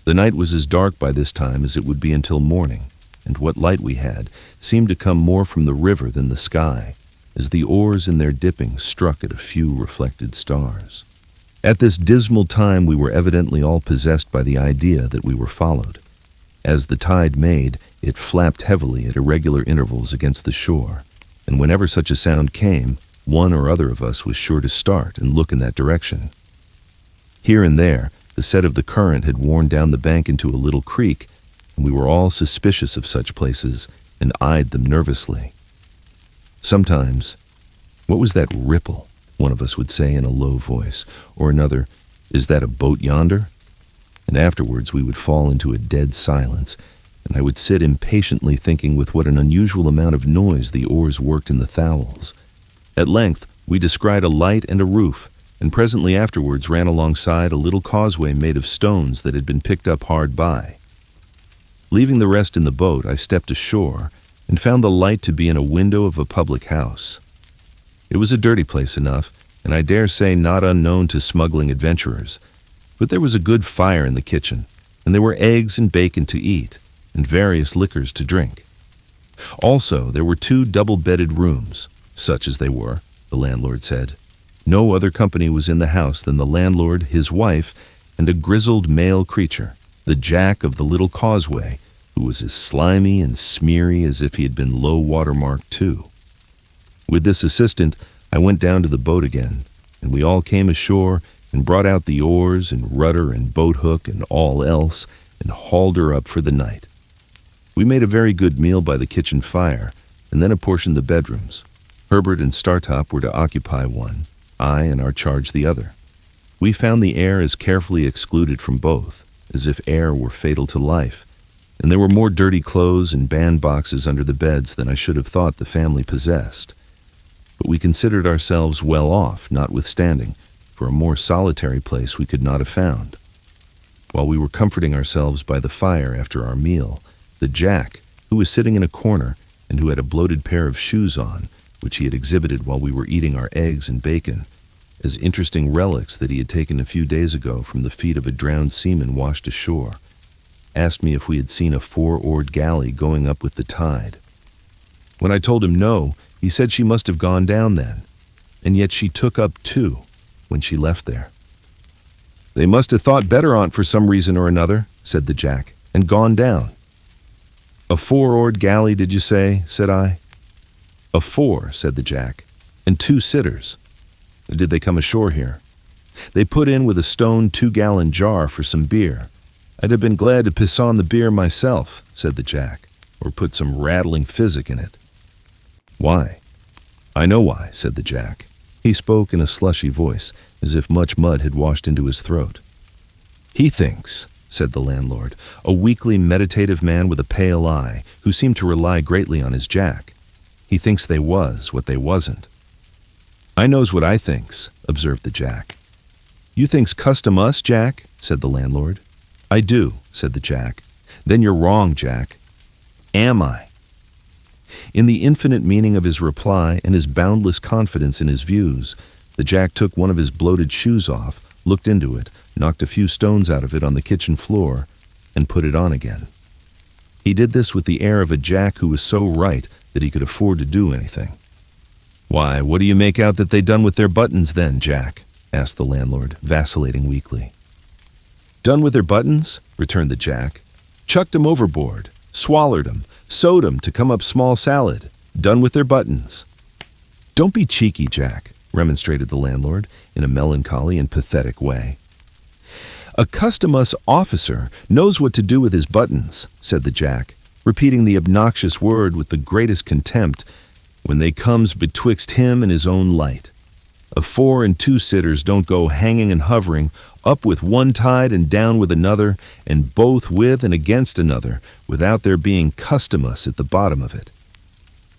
The night was as dark by this time as it would be until morning, and what light we had seemed to come more from the river than the sky, as the oars in their dipping struck at a few reflected stars. At this dismal time we were evidently all possessed by the idea that we were followed. As the tide made, it flapped heavily at irregular intervals against the shore, and whenever such a sound came, one or other of us was sure to start and look in that direction. Here and there, the set of the current had worn down the bank into a little creek, and we were all suspicious of such places and eyed them nervously. Sometimes, "What was that ripple?" one of us would say in a low voice, or another, "Is that a boat yonder?" And afterwards we would fall into a dead silence, and I would sit impatiently thinking with what an unusual amount of noise the oars worked in the thowels. At length we descried a light and a roof, and presently afterwards ran alongside a little causeway made of stones that had been picked up hard by. Leaving the rest in the boat, I stepped ashore and found the light to be in a window of a public house. It was a dirty place enough, and I dare say not unknown to smuggling adventurers, but there was a good fire in the kitchen, and there were eggs and bacon to eat, and various liquors to drink. Also, there were 2 double-bedded rooms, such as they were, the landlord said. No other company was in the house than the landlord, his wife, and a grizzled male creature, the Jack of the little causeway, who was as slimy and smeary as if he had been low-water mark too. With this assistant, I went down to the boat again, and we all came ashore and brought out the oars and rudder and boat hook and all else, and hauled her up for the night. We made a very good meal by the kitchen fire, and then apportioned the bedrooms. Herbert and Startop were to occupy one, I and our charge the other. We found the air as carefully excluded from both, as if air were fatal to life, and there were more dirty clothes and bandboxes under the beds than I should have thought the family possessed. But we considered ourselves well off, notwithstanding, for a more solitary place we could not have found. While we were comforting ourselves by the fire after our meal, the Jack, who was sitting in a corner and who had a bloated pair of shoes on, which he had exhibited while we were eating our eggs and bacon, as interesting relics that he had taken a few days ago from the feet of a drowned seaman washed ashore, asked me if we had seen a 4-oared galley going up with the tide. When I told him no, he said she must have gone down then, and yet she took up 2 when she left there. "They must have thought better on't for some reason or another," said the Jack, "and gone down." "A 4-oared galley, did you say?" said I. "A 4, said the Jack, "and 2 sitters." "Did they come ashore here?" "They put in with a stone 2-gallon jar for some beer. I'd have been glad to piss on the beer myself," said the Jack, "or put some rattling physic in it." "Why?" "I know why," said the Jack. He spoke in a slushy voice, as if much mud had washed into his throat. "He thinks," said the landlord, a weakly meditative man with a pale eye, who seemed to rely greatly on his jack. "He thinks they was what they wasn't." "I knows what I thinks," observed the jack. "You thinks custom us, Jack?" said the landlord. "I do," said the jack. "Then you're wrong, Jack." "Am I?" In the infinite meaning of his reply and his boundless confidence in his views, the jack took one of his bloated shoes off, looked into it, knocked a few stones out of it on the kitchen floor, and put it on again. He did this with the air of a jack who was so right that he could afford to do anything. "Why, what do you make out that they done with their buttons then, Jack?" asked the landlord, vacillating weakly. "Done with their buttons?" returned the jack. "Chucked 'em overboard, swallered 'em, sewed 'em to come up small salad. Done with their buttons." "Don't be cheeky, Jack," remonstrated the landlord in a melancholy and pathetic way. "A custom-us officer knows what to do with his buttons," said the jack, repeating the obnoxious word with the greatest contempt, "when they comes betwixt him and his own light. A 4 and 2 sitters don't go hanging and hovering, up with one tide and down with another, and both with and against another, without there being custom-us at the bottom of it."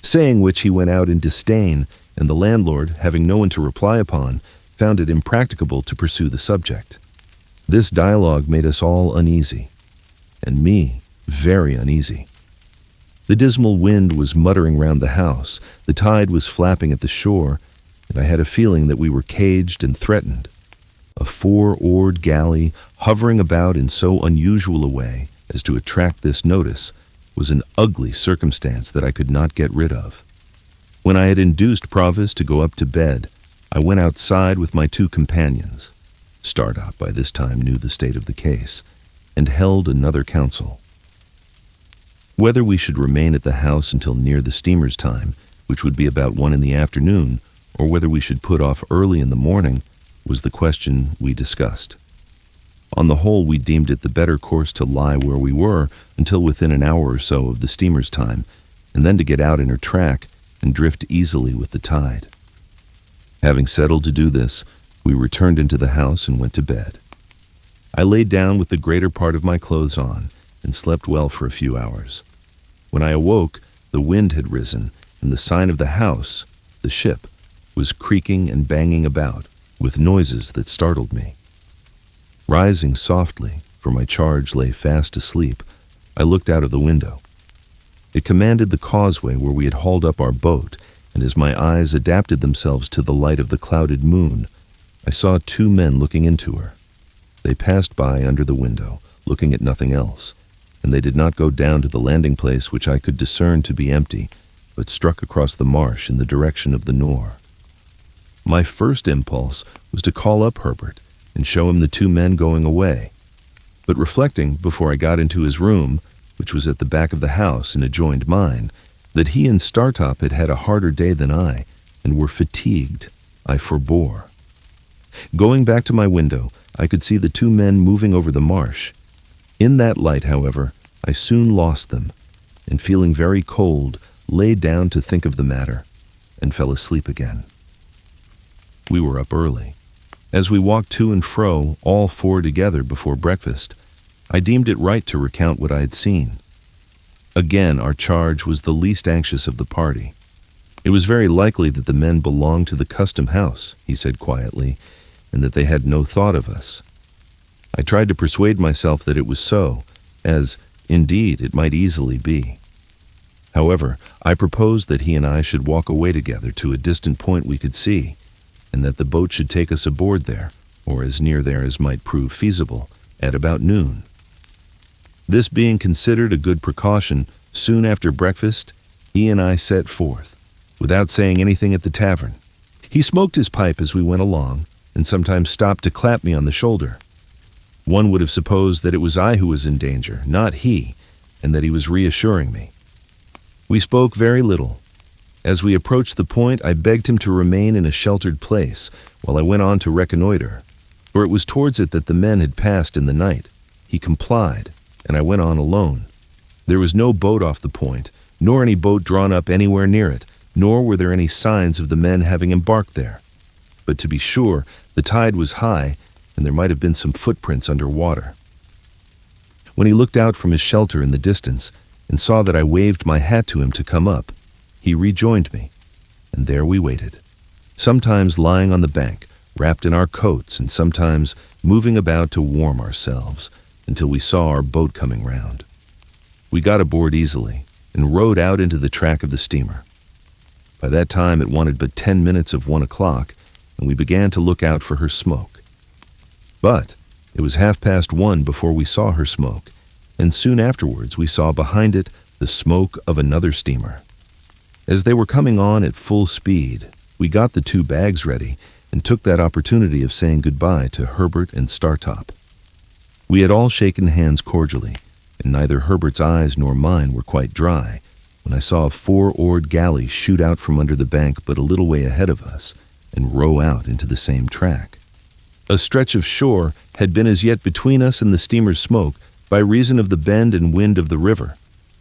Saying which he went out in disdain, and the landlord, having no one to reply upon, found it impracticable to pursue the subject. This dialogue made us all uneasy, and me very uneasy. The dismal wind was muttering round the house, the tide was flapping at the shore, and I had a feeling that we were caged and threatened. A 4-oared galley, hovering about in so unusual a way as to attract this notice, was an ugly circumstance that I could not get rid of. When I had induced Provis to go up to bed, I went outside with my 2 companions. Startup by this time knew the state of the case, and held another council. Whether we should remain at the house until near the steamer's time, which would be about 1 in the afternoon, or whether we should put off early in the morning, was the question we discussed. On the whole, we deemed it the better course to lie where we were until within an hour or so of the steamer's time, and then to get out in her track and drift easily with the tide. Having settled to do this, we returned into the house and went to bed. I laid down with the greater part of my clothes on and slept well for a few hours. When I awoke, the wind had risen, and the sign of the house, the ship, was creaking and banging about, with noises that startled me. Rising softly, for my charge lay fast asleep, I looked out of the window. It commanded the causeway where we had hauled up our boat, and as my eyes adapted themselves to the light of the clouded moon, I saw 2 men looking into her. They passed by under the window, looking at nothing else, and they did not go down to the landing place which I could discern to be empty, but struck across the marsh in the direction of the Nore. My first impulse was to call up Herbert and show him the 2 men going away, but reflecting before I got into his room, which was at the back of the house and adjoined mine, that he and Startop had had a harder day than I and were fatigued, I forbore. Going back to my window, I could see the 2 men moving over the marsh. In that light, however, I soon lost them, and feeling very cold, lay down to think of the matter, and fell asleep again. We were up early. As we walked to and fro, all 4 together before breakfast, I deemed it right to recount what I had seen. Again, our charge was the least anxious of the party. It was very likely that the men belonged to the custom house, he said quietly, and that they had no thought of us. I tried to persuade myself that it was so, as, indeed, it might easily be. However, I proposed that he and I should walk away together to a distant point we could see, and that the boat should take us aboard there, or as near there as might prove feasible, at about noon. This being considered a good precaution, soon after breakfast, he and I set forth, without saying anything at the tavern. He smoked his pipe as we went along, and sometimes stopped to clap me on the shoulder. One would have supposed that it was I who was in danger, not he, and that he was reassuring me. We spoke very little. As we approached the point, I begged him to remain in a sheltered place, while I went on to reconnoiter, for it was towards it that the men had passed in the night. He complied, and I went on alone. There was no boat off the point, nor any boat drawn up anywhere near it, nor were there any signs of the men having embarked there. but to be sure, the tide was high, and there might have been some footprints under water. When he looked out from his shelter in the distance and saw that I waved my hat to him to come up, he rejoined me, and there we waited, sometimes lying on the bank, wrapped in our coats, and sometimes moving about to warm ourselves until we saw our boat coming round. We got aboard easily and rowed out into the track of the steamer. By that time it wanted but 10 minutes of 1 o'clock, and we began to look out for her smoke. But it was 1:30 before we saw her smoke, and soon afterwards we saw behind it the smoke of another steamer. As they were coming on at full speed, we got the 2 bags ready and took that opportunity of saying goodbye to Herbert and Startop. We had all shaken hands cordially, and neither Herbert's eyes nor mine were quite dry when I saw a 4-oared galley shoot out from under the bank but a little way ahead of us and row out into the same track. A stretch of shore had been as yet between us and the steamer's smoke by reason of the bend and wind of the river,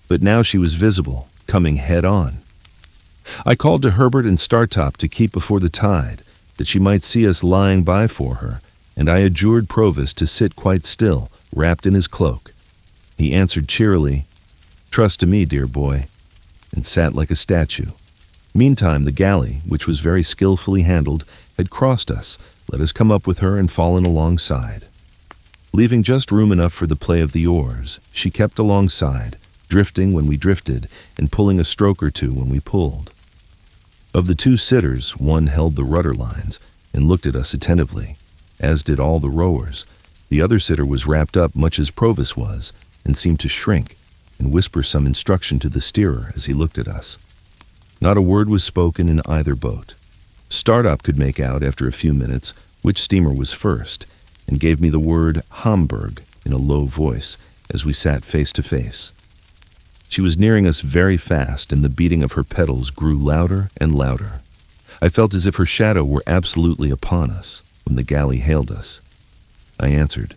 but now she was visible, coming head on. I called to Herbert and Startop to keep before the tide, that she might see us lying by for her, and I adjured Provis to sit quite still, wrapped in his cloak. He answered cheerily, "Trust to me, dear boy," and sat like a statue. Meantime, the galley, which was very skillfully handled, had crossed us, let us come up with her, and fallen alongside. Leaving just room enough for the play of the oars, she kept alongside, drifting when we drifted, and pulling a stroke or two when we pulled. Of the 2 sitters, one held the rudder lines and looked at us attentively, as did all the rowers. The other sitter was wrapped up much as Provis was, and seemed to shrink and whisper some instruction to the steerer as he looked at us. Not a word was spoken in either boat. Startup could make out, after a few minutes, which steamer was first, and gave me the word Hamburg in a low voice as we sat face to face. She was nearing us very fast, and the beating of her pedals grew louder and louder. I felt as if her shadow were absolutely upon us when the galley hailed us. I answered.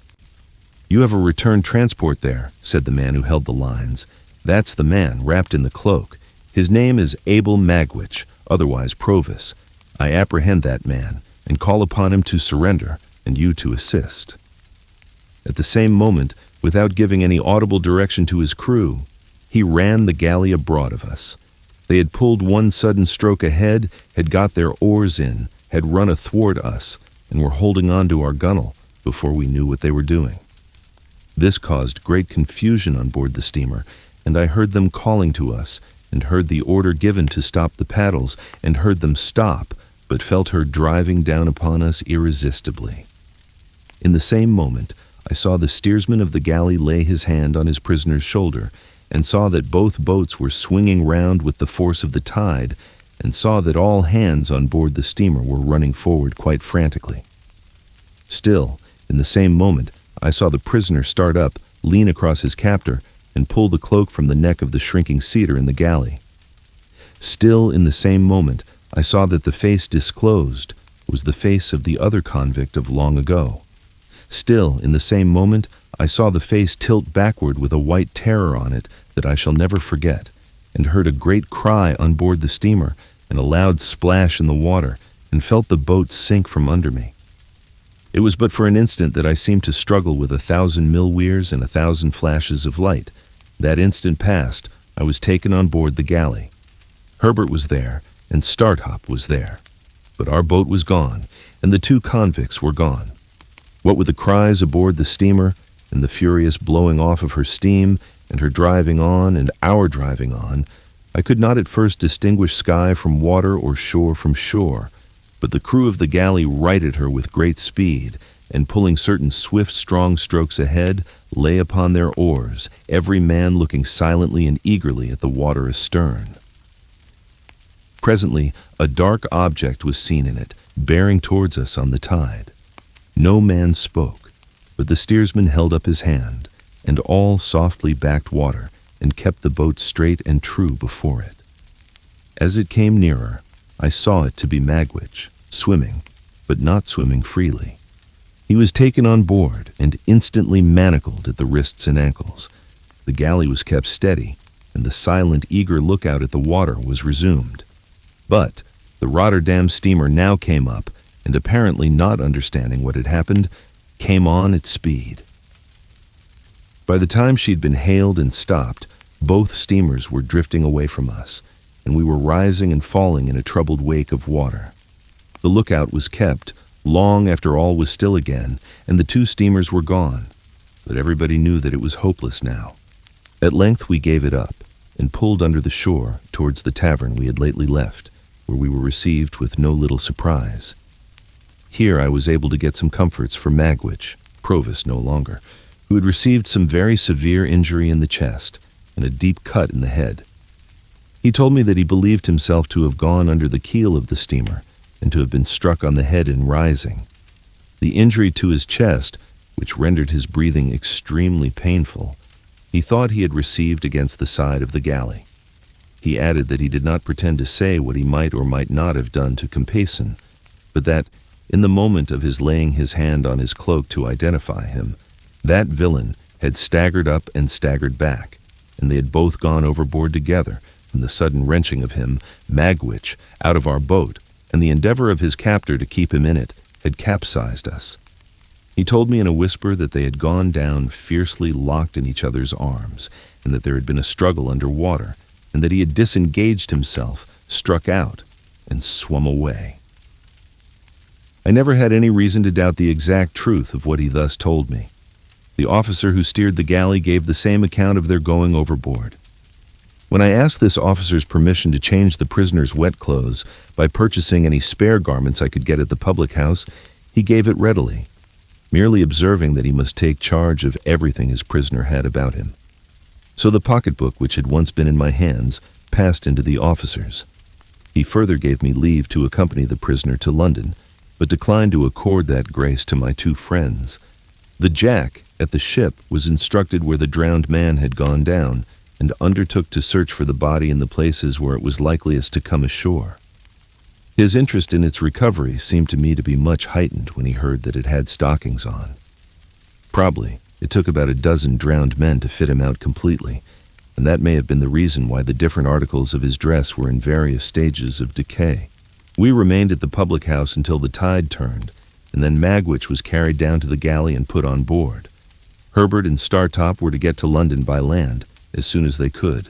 "You have a return transport there," said the man who held the lines. "That's the man, wrapped in the cloak. His name is Abel Magwitch, otherwise Provis. I apprehend that man, and call upon him to surrender, and you to assist." At the same moment, without giving any audible direction to his crew, he ran the galley abroad of us. They had pulled one sudden stroke ahead, had got their oars in, had run athwart us, and were holding on to our gunwale before we knew what they were doing. This caused great confusion on board the steamer, and I heard them calling to us, and heard the order given to stop the paddles, and heard them stop, but felt her driving down upon us irresistibly. In the same moment, I saw the steersman of the galley lay his hand on his prisoner's shoulder, and saw that both boats were swinging round with the force of the tide, and saw that all hands on board the steamer were running forward quite frantically. Still, in the same moment, I saw the prisoner start up, lean across his captor, and pull the cloak from the neck of the shrinking cedar in the galley. Still, in the same moment, I saw that the face disclosed was the face of the other convict of long ago. Still, in the same moment, I saw the face tilt backward with a white terror on it that I shall never forget, and heard a great cry on board the steamer and a loud splash in the water, and felt the boat sink from under me. It was but for an instant that I seemed to struggle with 1,000 mill weirs and 1,000 flashes of light. That instant past, I was taken on board the galley. Herbert was there, and Startop was there. But our boat was gone, and the 2 convicts were gone. What with the cries aboard the steamer, and the furious blowing off of her steam, and her driving on, and our driving on, I could not at first distinguish sky from water or shore from shore, but the crew of the galley righted her with great speed, and pulling certain swift, strong strokes ahead, lay upon their oars, every man looking silently and eagerly at the water astern. Presently, a dark object was seen in it, bearing towards us on the tide. No man spoke, but the steersman held up his hand, and all softly backed water, and kept the boat straight and true before it. As it came nearer, I saw it to be Magwitch, swimming, but not swimming freely. He was taken on board, and instantly manacled at the wrists and ankles. The galley was kept steady, and the silent, eager lookout at the water was resumed. But the Rotterdam steamer now came up, and apparently not understanding what had happened, came on at speed. By the time she'd been hailed and stopped, both steamers were drifting away from us, and we were rising and falling in a troubled wake of water. The lookout was kept long after all was still again, and the two steamers were gone, but everybody knew that it was hopeless now. At length we gave it up, and pulled under the shore towards the tavern we had lately left, where we were received with no little surprise. Here I was able to get some comforts for Magwitch, Provost no longer, who had received some very severe injury in the chest and a deep cut in the head. He told me that he believed himself to have gone under the keel of the steamer and to have been struck on the head in rising. The injury to his chest, which rendered his breathing extremely painful, he thought he had received against the side of the galley. He added that he did not pretend to say what he might or might not have done to Compeyson, but that, in the moment of his laying his hand on his cloak to identify him, that villain had staggered up and staggered back, and they had both gone overboard together from the sudden wrenching of him, Magwitch, out of our boat, and the endeavor of his captor to keep him in it had capsized us. He told me in a whisper that they had gone down fiercely locked in each other's arms, and that there had been a struggle under water, and that he had disengaged himself, struck out, and swum away. I never had any reason to doubt the exact truth of what he thus told me. The officer who steered the galley gave the same account of their going overboard. When I asked this officer's permission to change the prisoner's wet clothes by purchasing any spare garments I could get at the public house, he gave it readily, merely observing that he must take charge of everything his prisoner had about him. So the pocketbook which had once been in my hands passed into the officer's. He further gave me leave to accompany the prisoner to London, but declined to accord that grace to my two friends. The Jack at the ship was instructed where the drowned man had gone down, and undertook to search for the body in the places where it was likeliest to come ashore. His interest in its recovery seemed to me to be much heightened when he heard that it had stockings on. Probably, it took about a dozen drowned men to fit him out completely, and that may have been the reason why the different articles of his dress were in various stages of decay. We remained at the public house until the tide turned, and then Magwitch was carried down to the galley and put on board. Herbert and Startop were to get to London by land as soon as they could.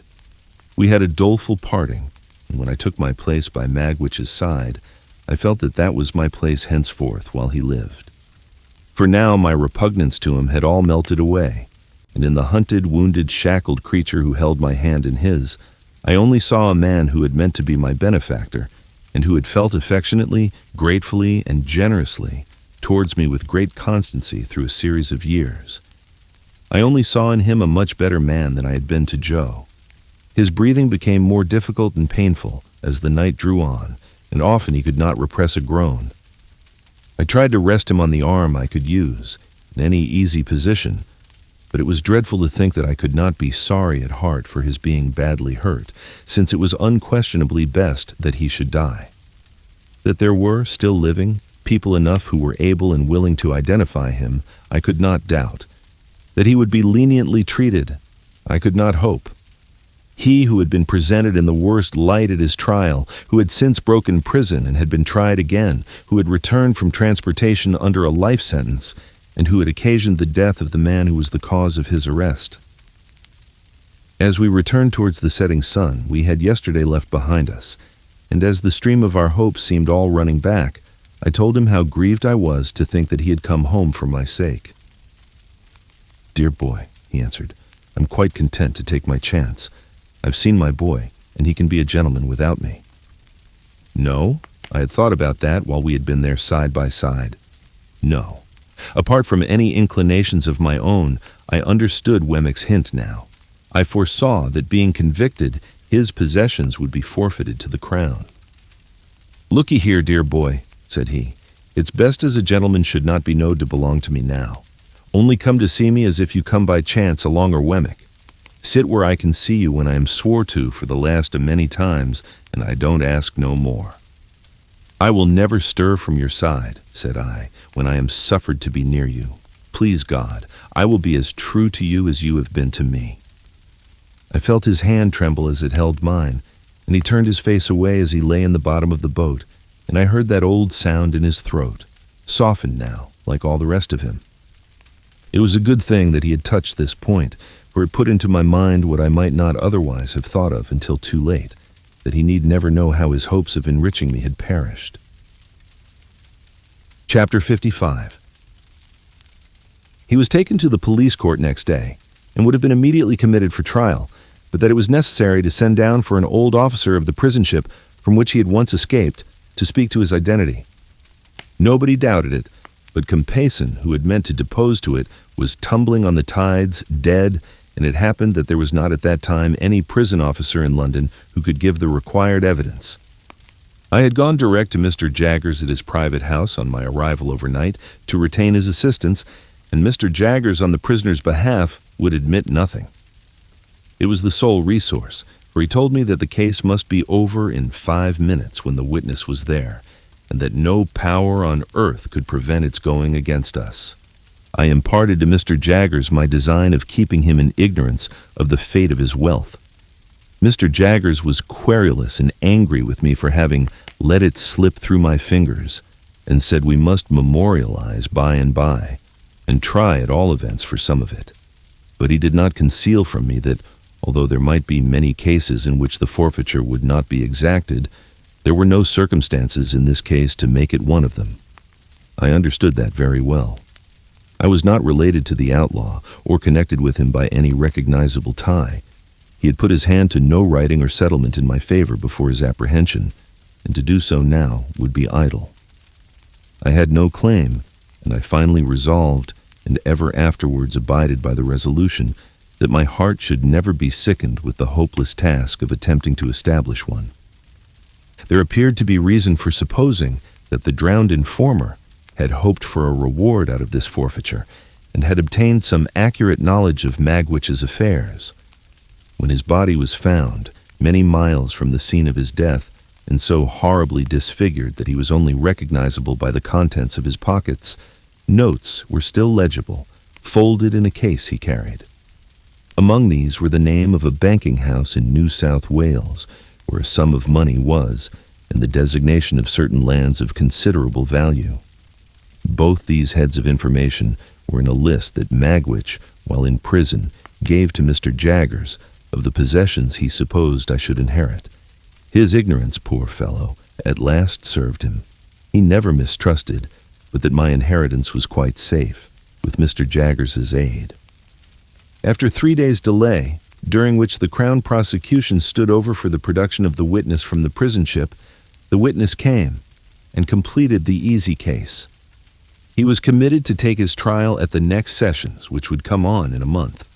We had a doleful parting, and when I took my place by Magwitch's side, I felt that that was my place henceforth while he lived. For now my repugnance to him had all melted away, and in the hunted, wounded, shackled creature who held my hand in his, I only saw a man who had meant to be my benefactor, and who had felt affectionately, gratefully, and generously towards me with great constancy through a series of years. I only saw in him a much better man than I had been to Joe. His breathing became more difficult and painful as the night drew on, and often he could not repress a groan. I tried to rest him on the arm I could use, in any easy position, but it was dreadful to think that I could not be sorry at heart for his being badly hurt, since it was unquestionably best that he should die. That there were, still living, people enough who were able and willing to identify him, I could not doubt. That he would be leniently treated, I could not hope. He who had been presented in the worst light at his trial, who had since broken prison and had been tried again, who had returned from transportation under a life sentence, and who had occasioned the death of the man who was the cause of his arrest. As we returned towards the setting sun, we had yesterday left behind us, and as the stream of our hopes seemed all running back, I told him how grieved I was to think that he had come home for my sake. "Dear boy," he answered, "I'm quite content to take my chance. I've seen my boy, and he can be a gentleman without me." No, I had thought about that while we had been there side by side. No. Apart from any inclinations of my own, I understood Wemmick's hint now. I foresaw that being convicted, his possessions would be forfeited to the crown. "Looky here, dear boy," said he, "it's best as a gentleman should not be knowed to belong to me now. Only come to see me as if you come by chance alonger Wemmick. Sit where I can see you when I am swore to for the last of many times, and I don't ask no more." "I will never stir from your side," said I, "when I am suffered to be near you. Please God, I will be as true to you as you have been to me." I felt his hand tremble as it held mine, and he turned his face away as he lay in the bottom of the boat, and I heard that old sound in his throat, softened now, like all the rest of him. It was a good thing that he had touched this point, for it put into my mind what I might not otherwise have thought of until too late, that he need never know how his hopes of enriching me had perished. Chapter 55. He was taken to the police court next day, and would have been immediately committed for trial, but that it was necessary to send down for an old officer of the prison ship from which he had once escaped to speak to his identity. Nobody doubted it, but Compeyson, who had meant to depose to it, was tumbling on the tides, dead, and it happened that there was not at that time any prison officer in London who could give the required evidence. I had gone direct to Mr. Jaggers at his private house on my arrival overnight to retain his assistance, and Mr. Jaggers on the prisoner's behalf would admit nothing. It was the sole resource, for he told me that the case must be over in 5 minutes when the witness was there, and that no power on earth could prevent its going against us. I imparted to Mr. Jaggers my design of keeping him in ignorance of the fate of his wealth. Mr. Jaggers was querulous and angry with me for having let it slip through my fingers, and said we must memorialize by and by, and try at all events for some of it. But he did not conceal from me that, although there might be many cases in which the forfeiture would not be exacted, there were no circumstances in this case to make it one of them. I understood that very well. I was not related to the outlaw, or connected with him by any recognizable tie. He had put his hand to no writing or settlement in my favor before his apprehension, and to do so now would be idle. I had no claim, and I finally resolved, and ever afterwards abided by the resolution, that my heart should never be sickened with the hopeless task of attempting to establish one. There appeared to be reason for supposing that the drowned informer had hoped for a reward out of this forfeiture, and had obtained some accurate knowledge of Magwitch's affairs. When his body was found, many miles from the scene of his death, and so horribly disfigured that he was only recognizable by the contents of his pockets, notes were still legible, folded in a case he carried. Among these were the name of a banking house in New South Wales, where a sum of money was, and the designation of certain lands of considerable value. Both these heads of information were in a list that Magwitch, while in prison, gave to Mr. Jaggers of the possessions he supposed I should inherit. His ignorance, poor fellow, at last served him. He never mistrusted, but that my inheritance was quite safe, with Mr. Jaggers's aid. After 3 days' delay, during which the Crown prosecution stood over for the production of the witness from the prison ship, the witness came and completed the easy case. He was committed to take his trial at the next sessions, which would come on in a month.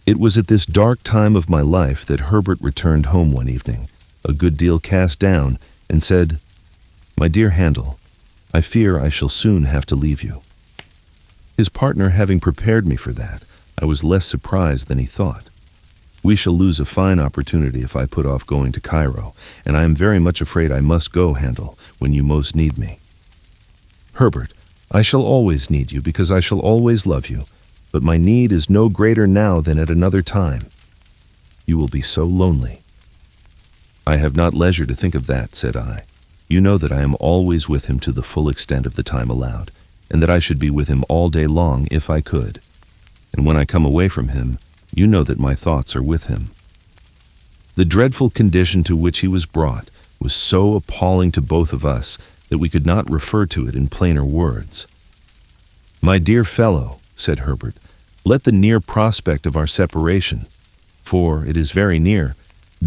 It was at this dark time of my life that Herbert returned home one evening, a good deal cast down, and said, "My dear Handel, I fear I shall soon have to leave you." His partner having prepared me for that, I was less surprised than he thought. "We shall lose a fine opportunity if I put off going to Cairo, and I am very much afraid I must go, Handel, when you most need me." "Herbert, I shall always need you because I shall always love you, but my need is no greater now than at another time. You will be so lonely." "I have not leisure to think of that," said I. "You know that I am always with him to the full extent of the time allowed, and that I should be with him all day long if I could. And when I come away from him, you know that my thoughts are with him." The dreadful condition to which he was brought was so appalling to both of us that we could not refer to it in plainer words. "My dear fellow," said Herbert, "let the near prospect of our separation, for it is very near,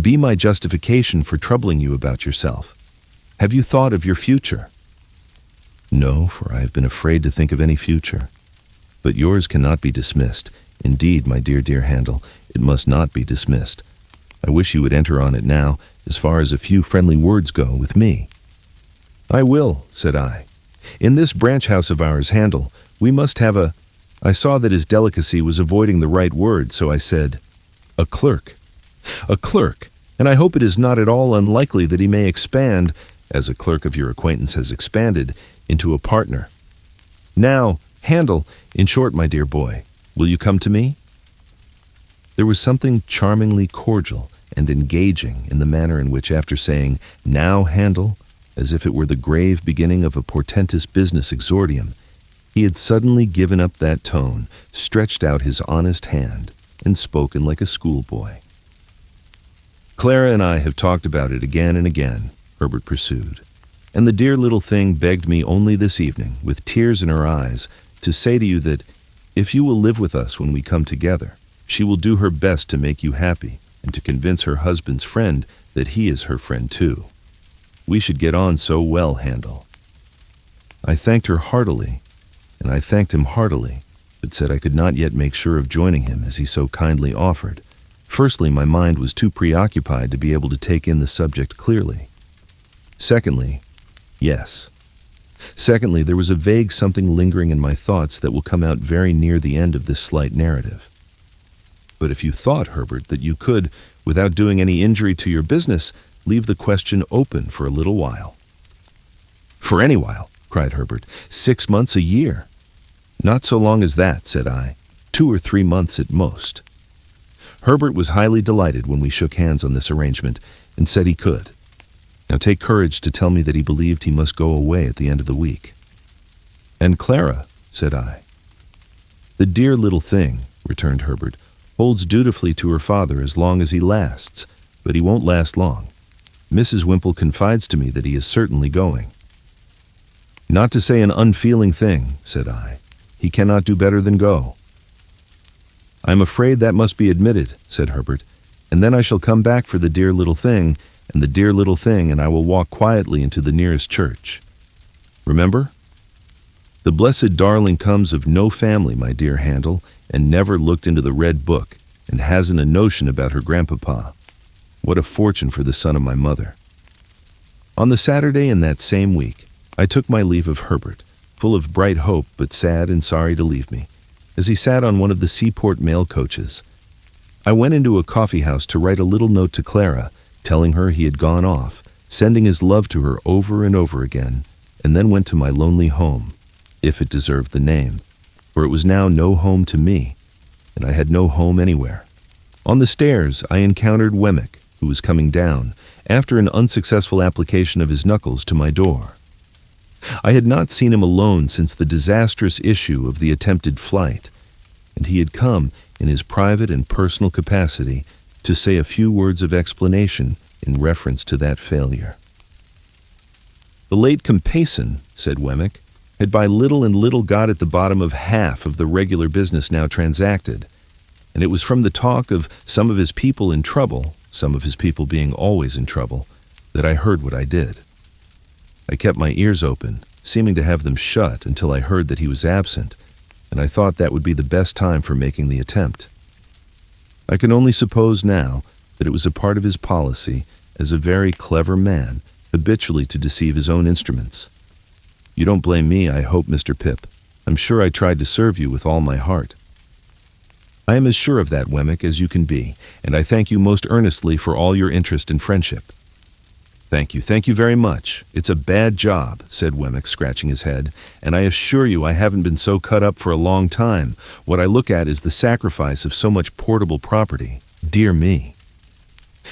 be my justification for troubling you about yourself. Have you thought of your future?" "No, for I have been afraid to think of any future. But yours cannot be dismissed. Indeed, my dear Handel, it must not be dismissed. I wish you would enter on it now, as far as a few friendly words go with me." "I will," said I. "In this branch house of ours, Handel, we must have a—" I saw that his delicacy was avoiding the right word, so I said, "a clerk." "A clerk, and I hope it is not at all unlikely that he may expand, as a clerk of your acquaintance has expanded, into a partner. Now, Handel, in short, my dear boy, will you come to me?" There was something charmingly cordial and engaging in the manner in which, after saying, "Now, Handel," as if it were the grave beginning of a portentous business exordium, he had suddenly given up that tone, stretched out his honest hand, and spoken like a schoolboy. "Clara and I have talked about it again and again," Herbert pursued, "and the dear little thing begged me only this evening, with tears in her eyes, to say to you that, if you will live with us when we come together, she will do her best to make you happy and to convince her husband's friend that he is her friend too. We should get on so well, Handel." I thanked her heartily, and I thanked him heartily, but said I could not yet make sure of joining him as he so kindly offered. Firstly, my mind was too preoccupied to be able to take in the subject clearly. Secondly, yes. Secondly, there was a vague something lingering in my thoughts that will come out very near the end of this slight narrative. But if you thought, Herbert, that you could, without doing any injury to your business, leave the question open for a little while. "For any while," cried Herbert. 6 months, a year." "Not so long as that," said I. 2 or 3 months at most." Herbert was highly delighted when we shook hands on this arrangement and said he could. Now take courage to tell me that he believed he must go away at the end of the week. "And Clara," said I. "The dear little thing," returned Herbert, "holds dutifully to her father as long as he lasts, but he won't last long. Mrs. Wimple confides to me that he is certainly going." "Not to say an unfeeling thing," said I. "He cannot do better than go." "I am afraid that must be admitted," said Herbert, "and then I shall come back for the dear little thing, and the dear little thing, and I will walk quietly into the nearest church. Remember? The blessed darling comes of no family, my dear Handel, and never looked into the red book, and hasn't a notion about her grandpapa. What a fortune for the son of my mother." On the Saturday in that same week, I took my leave of Herbert, full of bright hope but sad and sorry to leave me, as he sat on one of the seaport mail coaches. I went into a coffee house to write a little note to Clara, telling her he had gone off, sending his love to her over and over again, and then went to my lonely home, if it deserved the name, for it was now no home to me, and I had no home anywhere. On the stairs, I encountered Wemmick, who was coming down, after an unsuccessful application of his knuckles to my door. I had not seen him alone since the disastrous issue of the attempted flight, and he had come, in his private and personal capacity, to say a few words of explanation in reference to that failure. "The late Compeyson," said Wemmick, "had by little and little got at the bottom of half of the regular business now transacted, and it was from the talk of some of his people in trouble, some of his people being always in trouble, that I heard what I did. I kept my ears open, seeming to have them shut until I heard that he was absent, and I thought that would be the best time for making the attempt. I can only suppose now that it was a part of his policy, as a very clever man, habitually to deceive his own instruments. You don't blame me, I hope, Mr. Pip. I'm sure I tried to serve you with all my heart." "I am as sure of that, Wemmick, as you can be, and I thank you most earnestly for all your interest and friendship." Thank you very much. It's a bad job," said Wemmick, scratching his head, "and I assure you I haven't been so cut up for a long time. What I look at is the sacrifice of so much portable property. Dear me.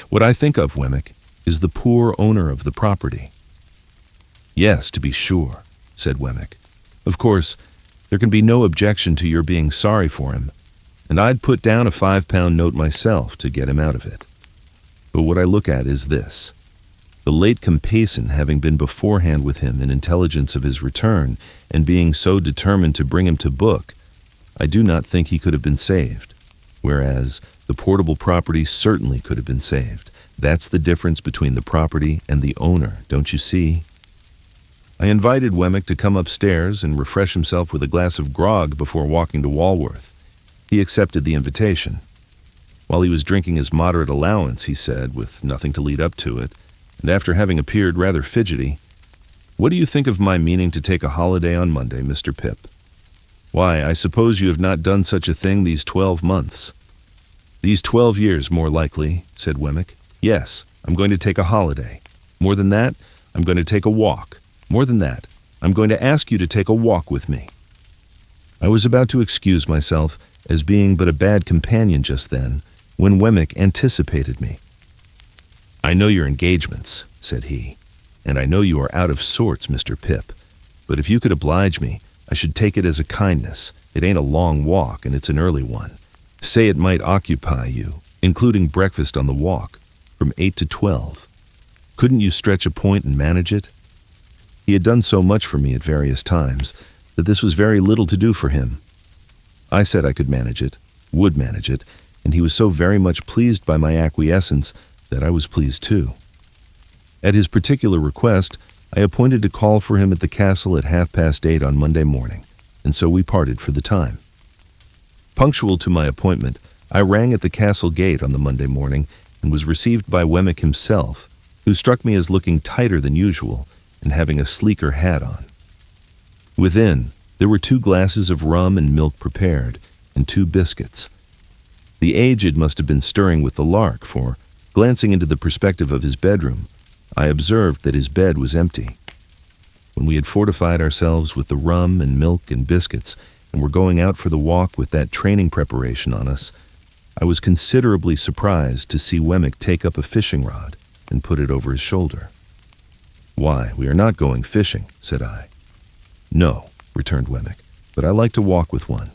What I think of, Wemmick, is the poor owner of the property." "Yes, to be sure," said Wemmick. "Of course, there can be no objection to your being sorry for him, and I'd put down a £5 note myself to get him out of it. But what I look at is this. The late Compeyson having been beforehand with him in intelligence of his return, and being so determined to bring him to book, I do not think he could have been saved, whereas the portable property certainly could have been saved. That's the difference between the property and the owner, don't you see?" I invited Wemmick to come upstairs and refresh himself with a glass of grog before walking to Walworth. He accepted the invitation. While he was drinking his moderate allowance, he said, with nothing to lead up to it, and after having appeared rather fidgety, "What do you think of my meaning to take a holiday on Monday, Mr. Pip? Why, I suppose you have not done such a thing these 12 months. "These 12 years, more likely," said Wemmick. "Yes, I'm going to take a holiday. More than that, I'm going to take a walk. More than that, I'm going to ask you to take a walk with me." I was about to excuse myself as being but a bad companion just then, when Wemmick anticipated me. "I know your engagements," said he, and I know you are out of sorts, Mr. Pip. But if you could oblige me, I should take it as a kindness. It ain't a long walk, and it's an early one. Say it might occupy you, including breakfast on the walk, from 8 to 12. Couldn't you stretch a point and manage it?" He had done so much for me at various times that this was very little to do for him. I said I could manage it, would manage it, and he was so very much pleased by my acquiescence that I was pleased too. At his particular request, I appointed a call for him at the castle at 8:30 on Monday morning, and so we parted for the time. Punctual to my appointment, I rang at the castle gate on the Monday morning and was received by Wemmick himself, who struck me as looking tighter than usual and having a sleeker hat on. Within, there were 2 glasses of rum and milk prepared, and 2 biscuits. The aged must have been stirring with the lark, for, glancing into the perspective of his bedroom, I observed that his bed was empty. When we had fortified ourselves with the rum and milk and biscuits, and were going out for the walk with that training preparation on us, I was considerably surprised to see Wemmick take up a fishing rod and put it over his shoulder. "Why, we are not going fishing," said I. "No," returned Wemmick, "but I like to walk with one."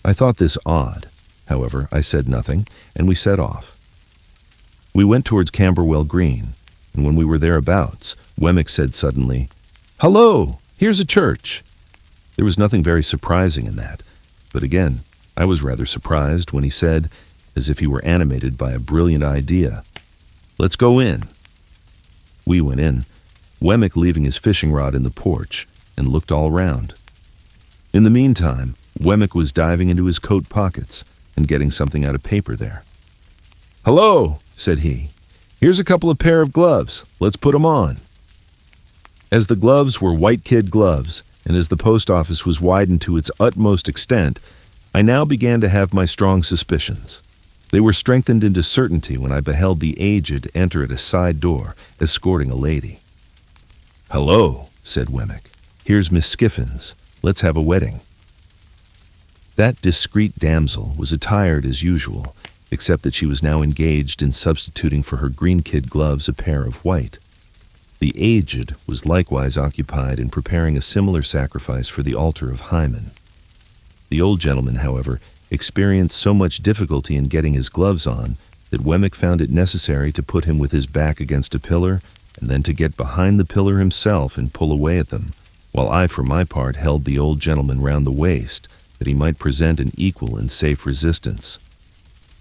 I thought this odd. However, I said nothing, and we set off. We went towards Camberwell Green, and when we were thereabouts, Wemmick said suddenly, "Hullo! Here's a church!" There was nothing very surprising in that, but again, I was rather surprised when he said, as if he were animated by a brilliant idea, "Let's go in." We went in, Wemmick leaving his fishing rod in the porch, and looked all round. In the meantime, Wemmick was diving into his coat pockets and getting something out of paper there. "Hello," said he. "Here's a couple of pair of gloves. Let's put 'em on." As the gloves were white kid gloves, and as the post office was widened to its utmost extent, I now began to have my strong suspicions. They were strengthened into certainty when I beheld the aged enter at a side door, escorting a lady. "Hello," said Wemmick. "Here's Miss Skiffins. Let's have a wedding." That discreet damsel was attired as usual, except that she was now engaged in substituting for her green kid gloves a pair of white. The aged was likewise occupied in preparing a similar sacrifice for the altar of Hymen. The old gentleman, however, experienced so much difficulty in getting his gloves on that Wemmick found it necessary to put him with his back against a pillar and then to get behind the pillar himself and pull away at them, while I for my part held the old gentleman round the waist that he might present an equal and safe resistance.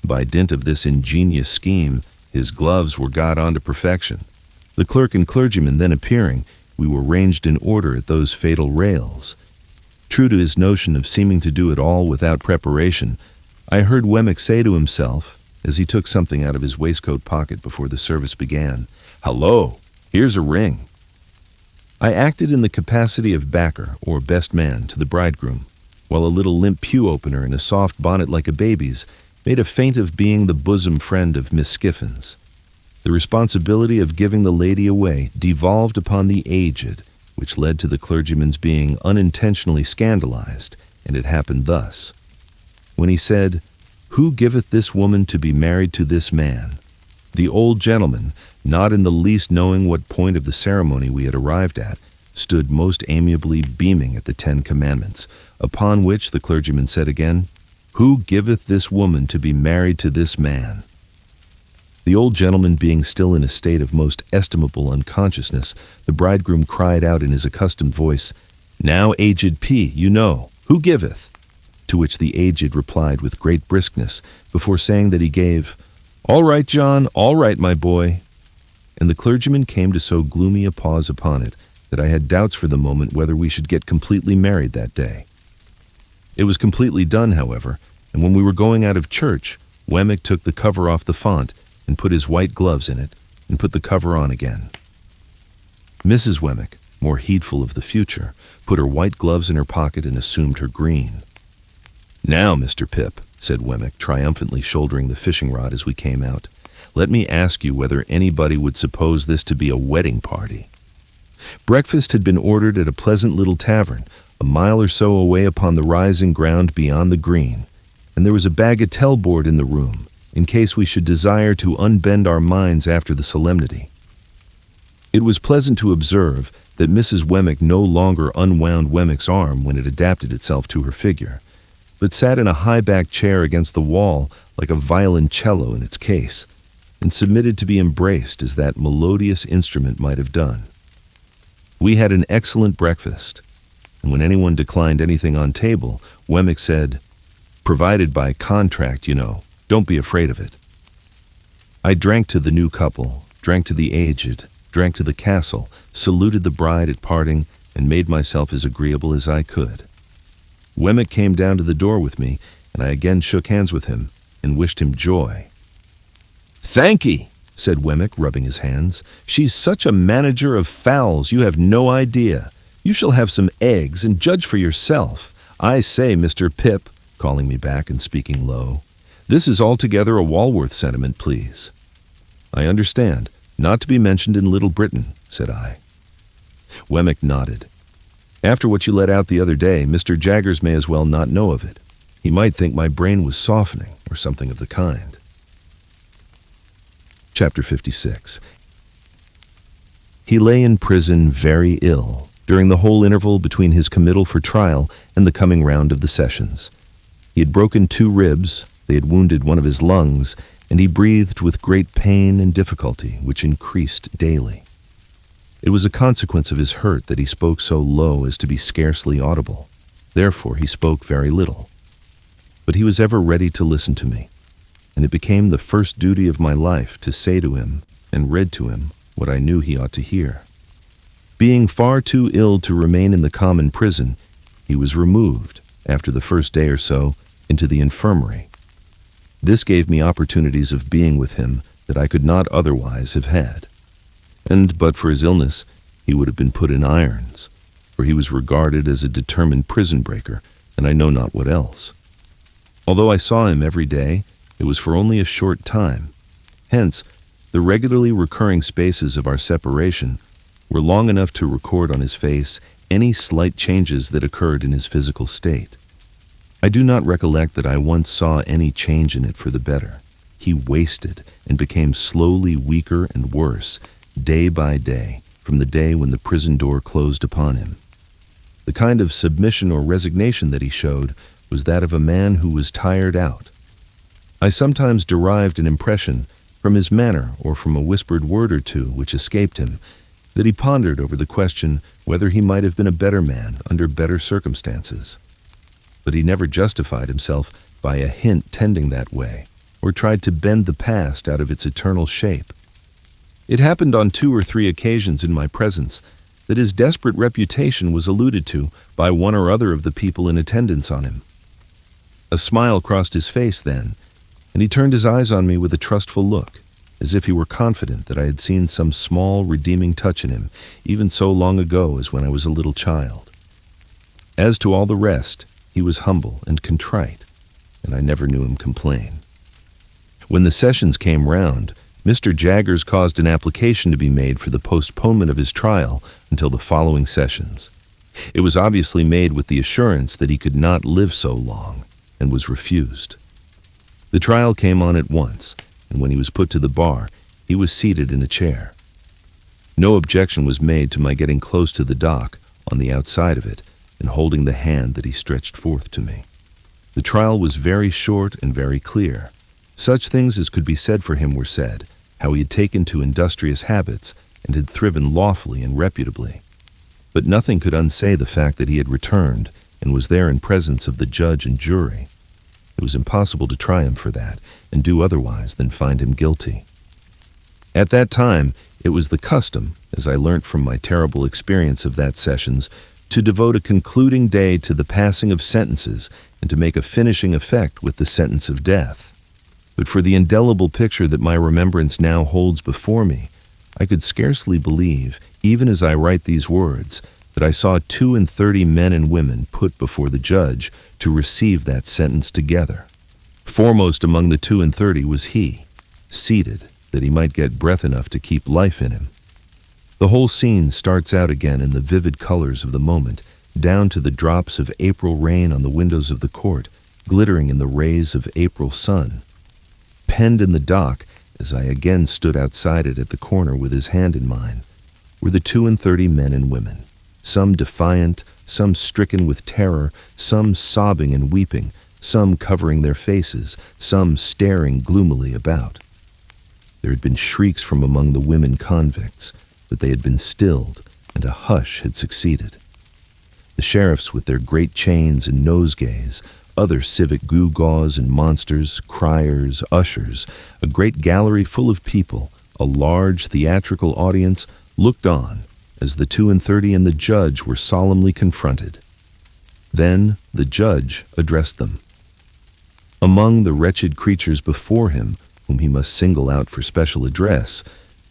By dint of this ingenious scheme, his gloves were got on to perfection. The clerk and clergyman then appearing, we were ranged in order at those fatal rails. True to his notion of seeming to do it all without preparation, I heard Wemmick say to himself, as he took something out of his waistcoat pocket before the service began, "Hello, here's a ring." I acted in the capacity of backer, or best man, to the bridegroom, while a little limp pew-opener in a soft bonnet like a baby's made a feint of being the bosom friend of Miss Skiffins. The responsibility of giving the lady away devolved upon the aged, which led to the clergyman's being unintentionally scandalized, and it happened thus. When he said, "Who giveth this woman to be married to this man?" the old gentleman, not in the least knowing what point of the ceremony we had arrived at, stood most amiably beaming at the 10 Commandments, upon which the clergyman said again, "Who giveth this woman to be married to this man?" The old gentleman being still in a state of most estimable unconsciousness, the bridegroom cried out in his accustomed voice, "Now, aged P, you know, who giveth?" To which the aged replied with great briskness, before saying that he gave, "All right, John, all right, my boy." And the clergyman came to so gloomy a pause upon it that I had doubts for the moment whether we should get completely married that day. It was completely done, however, and when we were going out of church, Wemmick took the cover off the font and put his white gloves in it, and put the cover on again. Mrs. Wemmick, more heedful of the future, put her white gloves in her pocket and assumed her green. "Now, Mr. Pip," said Wemmick, triumphantly shouldering the fishing rod as we came out, "let me ask you whether anybody would suppose this to be a wedding party." Breakfast had been ordered at a pleasant little tavern, a mile or so away upon the rising ground beyond the green, and there was a bagatelle board in the room, in case we should desire to unbend our minds after the solemnity. It was pleasant to observe that Mrs. Wemmick no longer unwound Wemmick's arm when it adapted itself to her figure, but sat in a high-backed chair against the wall like a violoncello in its case, and submitted to be embraced as that melodious instrument might have done. We had an excellent breakfast, and when anyone declined anything on table, Wemmick said, "Provided by contract, you know. Don't be afraid of it." I drank to the new couple, drank to the aged, drank to the castle, saluted the bride at parting, and made myself as agreeable as I could. Wemmick came down to the door with me, and I again shook hands with him and wished him joy. "Thank'ee," said Wemmick, rubbing his hands. "She's such a manager of fowls, you have no idea. You shall have some eggs, and judge for yourself. I say, Mr. Pip," calling me back and speaking low, "this is altogether a Walworth sentiment, please." "I understand. Not to be mentioned in Little Britain," said I. Wemmick nodded. "After what you let out the other day, Mr. Jaggers may as well not know of it. He might think my brain was softening, or something of the kind." Chapter 56. He lay in prison very ill during the whole interval between his committal for trial and the coming round of the sessions. He had broken 2 ribs, they had wounded one of his lungs, and he breathed with great pain and difficulty, which increased daily. It was a consequence of his hurt that he spoke so low as to be scarcely audible. Therefore he spoke very little. But he was ever ready to listen to me, and it became the first duty of my life to say to him and read to him what I knew he ought to hear. Being far too ill to remain in the common prison, he was removed, after the first day or so, into the infirmary. This gave me opportunities of being with him that I could not otherwise have had. And but for his illness, he would have been put in irons, for he was regarded as a determined prison breaker, and I know not what else. Although I saw him every day, it was for only a short time. Hence, the regularly recurring spaces of our separation were long enough to record on his face any slight changes that occurred in his physical state. I do not recollect that I once saw any change in it for the better. He wasted and became slowly weaker and worse, day by day, from the day when the prison door closed upon him. The kind of submission or resignation that he showed was that of a man who was tired out. I sometimes derived an impression from his manner or from a whispered word or two which escaped him, that he pondered over the question whether he might have been a better man under better circumstances. But he never justified himself by a hint tending that way, or tried to bend the past out of its eternal shape. It happened on 2 or 3 occasions in my presence that his desperate reputation was alluded to by one or other of the people in attendance on him. A smile crossed his face then, and he turned his eyes on me with a trustful look, as if he were confident that I had seen some small redeeming touch in him, even so long ago as when I was a little child. As to all the rest, he was humble and contrite, and I never knew him complain. When the sessions came round, Mr. Jaggers caused an application to be made for the postponement of his trial until the following sessions. It was obviously made with the assurance that he could not live so long, and was refused. The trial came on at once, and when he was put to the bar, he was seated in a chair. No objection was made to my getting close to the dock, on the outside of it, and holding the hand that he stretched forth to me. The trial was very short and very clear. Such things as could be said for him were said, how he had taken to industrious habits and had thriven lawfully and reputably. But nothing could unsay the fact that he had returned and was there in presence of the judge and jury. It was impossible to try him for that and do otherwise than find him guilty. At that time, it was the custom, as I learnt from my terrible experience of that sessions, to devote a concluding day to the passing of sentences and to make a finishing effect with the sentence of death. But for the indelible picture that my remembrance now holds before me, I could scarcely believe, even as I write these words, that I saw 32 men and women put before the judge to receive that sentence together. Foremost among the 32 was he, seated, that he might get breath enough to keep life in him. The whole scene starts out again in the vivid colors of the moment, down to the drops of April rain on the windows of the court, glittering in the rays of April sun. Penned in the dock, as I again stood outside it at the corner with his hand in mine, were the 32 men and women, some defiant, some stricken with terror, some sobbing and weeping, some covering their faces, some staring gloomily about. There had been shrieks from among the women convicts, but they had been stilled, and a hush had succeeded. The sheriffs with their great chains and nosegays, other civic gewgaws and monsters, criers, ushers, a great gallery full of people, a large theatrical audience, looked on as the 32 and the judge were solemnly confronted. Then the judge addressed them. Among the wretched creatures before him, whom he must single out for special address,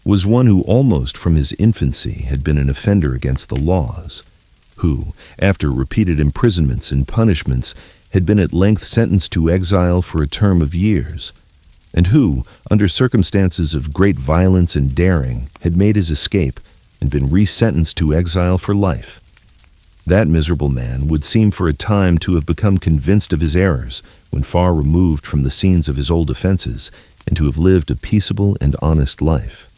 was one who almost from his infancy had been an offender against the laws, who, after repeated imprisonments and punishments, had been at length sentenced to exile for a term of years, and who, under circumstances of great violence and daring, had made his escape and been resentenced to exile for life. That miserable man would seem for a time to have become convinced of his errors when far removed from the scenes of his old offenses, and to have lived a peaceable and honest life.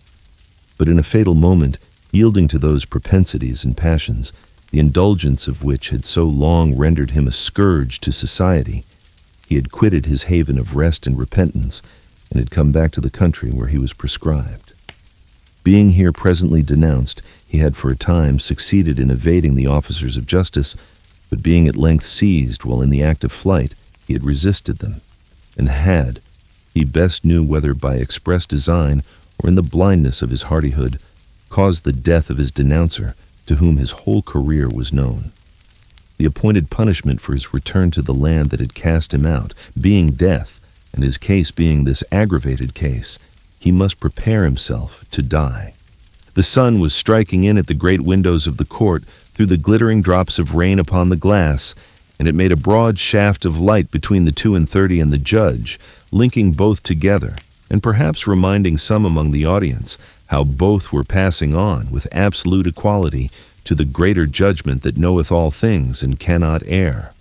But in a fatal moment, yielding to those propensities and passions, the indulgence of which had so long rendered him a scourge to society, he had quitted his haven of rest and repentance, and had come back to the country where he was proscribed. Being here presently denounced, he had for a time succeeded in evading the officers of justice, but being at length seized while in the act of flight, he had resisted them, and had, he best knew whether by express design or in the blindness of his hardihood, caused the death of his denouncer, to whom his whole career was known. The appointed punishment for his return to the land that had cast him out, being death, and his case being this aggravated case, he must prepare himself to die. The sun was striking in at the great windows of the court through the glittering drops of rain upon the glass, and it made a broad shaft of light between the 32 and the judge, linking both together, and perhaps reminding some among the audience how both were passing on with absolute equality to the greater judgment that knoweth all things and cannot err.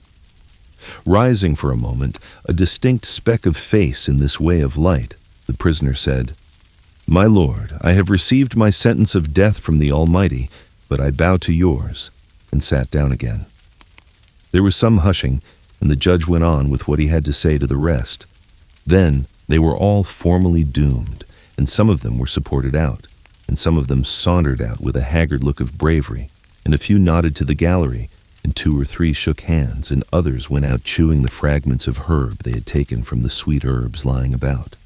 Rising for a moment, a distinct speck of face in this way of light, the prisoner said, "My lord, I have received my sentence of death from the Almighty, but I bow to yours," and sat down again. There was some hushing, and the judge went on with what he had to say to the rest. Then they were all formally doomed, and some of them were supported out, and some of them sauntered out with a haggard look of bravery, and a few nodded to the gallery, and 2 or 3 shook hands, and others went out chewing the fragments of herb they had taken from the sweet herbs lying about.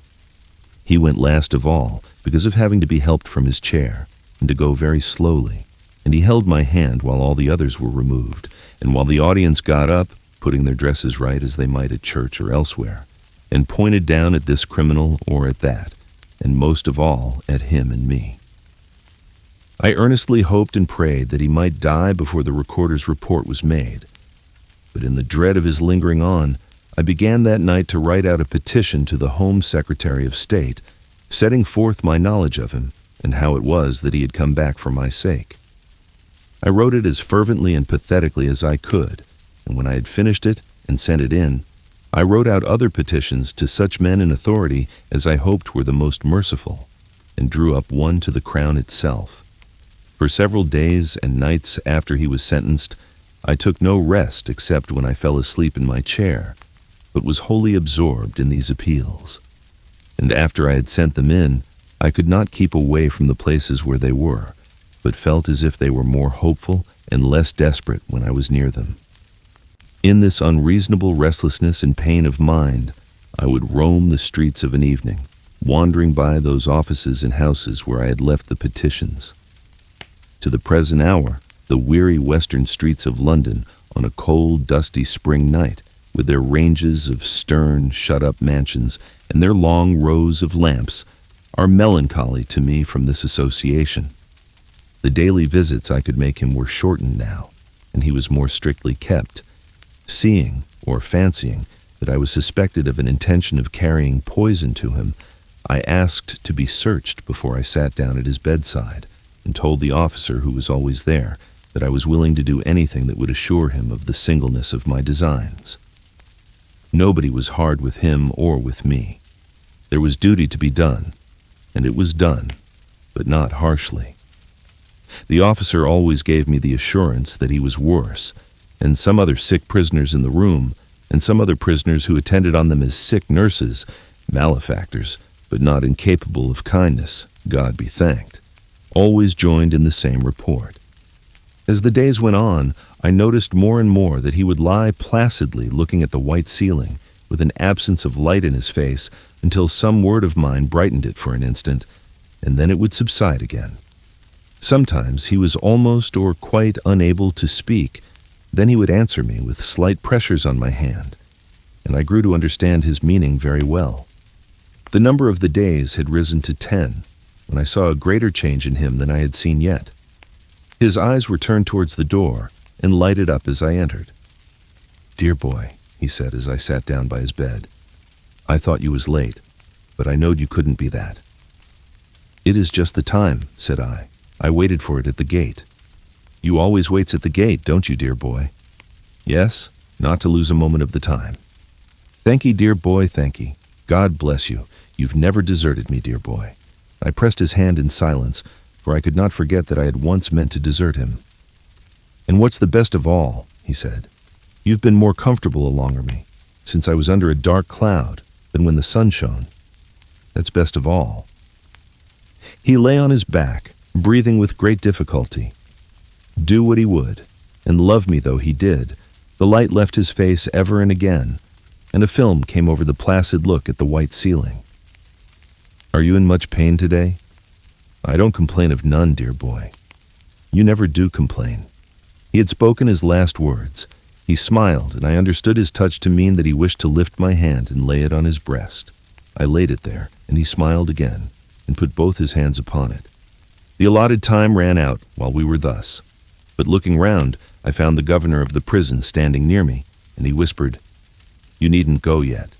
He went last of all, because of having to be helped from his chair, and to go very slowly, and he held my hand while all the others were removed, and while the audience got up, putting their dresses right as they might at church or elsewhere, and pointed down at this criminal or at that, and most of all at him and me. I earnestly hoped and prayed that he might die before the recorder's report was made, but in the dread of his lingering on, I began that night to write out a petition to the Home Secretary of State, setting forth my knowledge of him and how it was that he had come back for my sake. I wrote it as fervently and pathetically as I could, and when I had finished it and sent it in, I wrote out other petitions to such men in authority as I hoped were the most merciful, and drew up one to the Crown itself. For several days and nights after he was sentenced, I took no rest except when I fell asleep in my chair, but was wholly absorbed in these appeals. And after I had sent them in, I could not keep away from the places where they were, but felt as if they were more hopeful and less desperate when I was near them. In this unreasonable restlessness and pain of mind, I would roam the streets of an evening, wandering by those offices and houses where I had left the petitions. To the present hour, the weary western streets of London on a cold, dusty spring night, with their ranges of stern, shut-up mansions and their long rows of lamps, are melancholy to me from this association. The daily visits I could make him were shortened now, and he was more strictly kept. Seeing, or fancying, that I was suspected of an intention of carrying poison to him, I asked to be searched before I sat down at his bedside, and told the officer who was always there that I was willing to do anything that would assure him of the singleness of my designs. Nobody was hard with him or with me. There was duty to be done, and it was done, but not harshly. The officer always gave me the assurance that he was worse, and some other sick prisoners in the room, and some other prisoners who attended on them as sick nurses, malefactors, but not incapable of kindness, God be thanked, always joined in the same report. As the days went on, I noticed more and more that he would lie placidly looking at the white ceiling, with an absence of light in his face, until some word of mine brightened it for an instant, and then it would subside again. Sometimes he was almost or quite unable to speak. Then he would answer me with slight pressures on my hand, and I grew to understand his meaning very well. The number of the days had risen to 10, when I saw a greater change in him than I had seen yet. His eyes were turned towards the door and lighted up as I entered. "Dear boy," he said as I sat down by his bed, "I thought you was late, but I knowed you couldn't be that." "It is just the time," said I. "I waited for it at the gate." "You always waits at the gate, don't you, dear boy?" "Yes, not to lose a moment of the time." "Thanky, dear boy, thanky. God bless you. You've never deserted me, dear boy." I pressed his hand in silence, for I could not forget that I had once meant to desert him. "And what's the best of all," he said, "you've been more comfortable alonger me, since I was under a dark cloud, than when the sun shone. That's best of all." He lay on his back, breathing with great difficulty. Do what he would, and love me though he did, the light left his face ever and again, and a film came over the placid look at the white ceiling. "Are you in much pain today?" "I don't complain of none, dear boy." "You never do complain." He had spoken his last words. He smiled, and I understood his touch to mean that he wished to lift my hand and lay it on his breast. I laid it there, and he smiled again, and put both his hands upon it. The allotted time ran out while we were thus, but looking round, I found the governor of the prison standing near me, and he whispered, "You needn't go yet."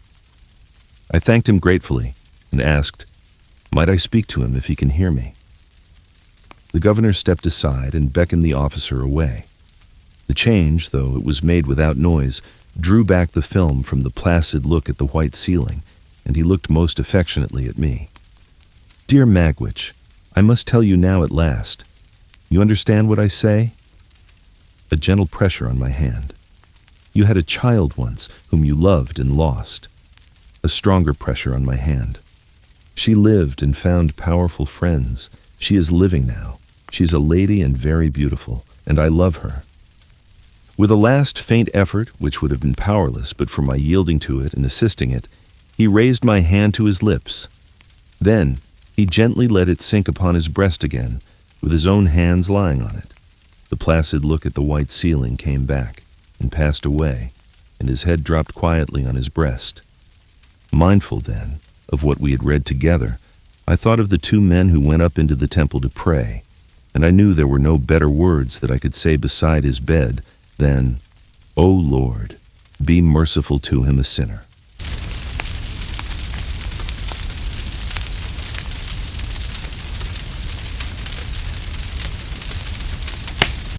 I thanked him gratefully, and asked, "Might I speak to him if he can hear me?" The governor stepped aside and beckoned the officer away. The change, though it was made without noise, drew back the film from the placid look at the white ceiling, and he looked most affectionately at me. "Dear Magwitch, I must tell you now at last. You understand what I say?" A gentle pressure on my hand. "You had a child once whom you loved and lost." A stronger pressure on my hand. "She lived and found powerful friends. She is living now. She's a lady and very beautiful, and I love her." With a last faint effort, which would have been powerless but for my yielding to it and assisting it, he raised my hand to his lips. Then he gently let it sink upon his breast again, with his own hands lying on it. The placid look at the white ceiling came back and passed away, and his head dropped quietly on his breast. Mindful, then, of what we had read together, I thought of the two men who went up into the temple to pray, and I knew there were no better words that I could say beside his bed than, "O Lord, be merciful to him, a sinner."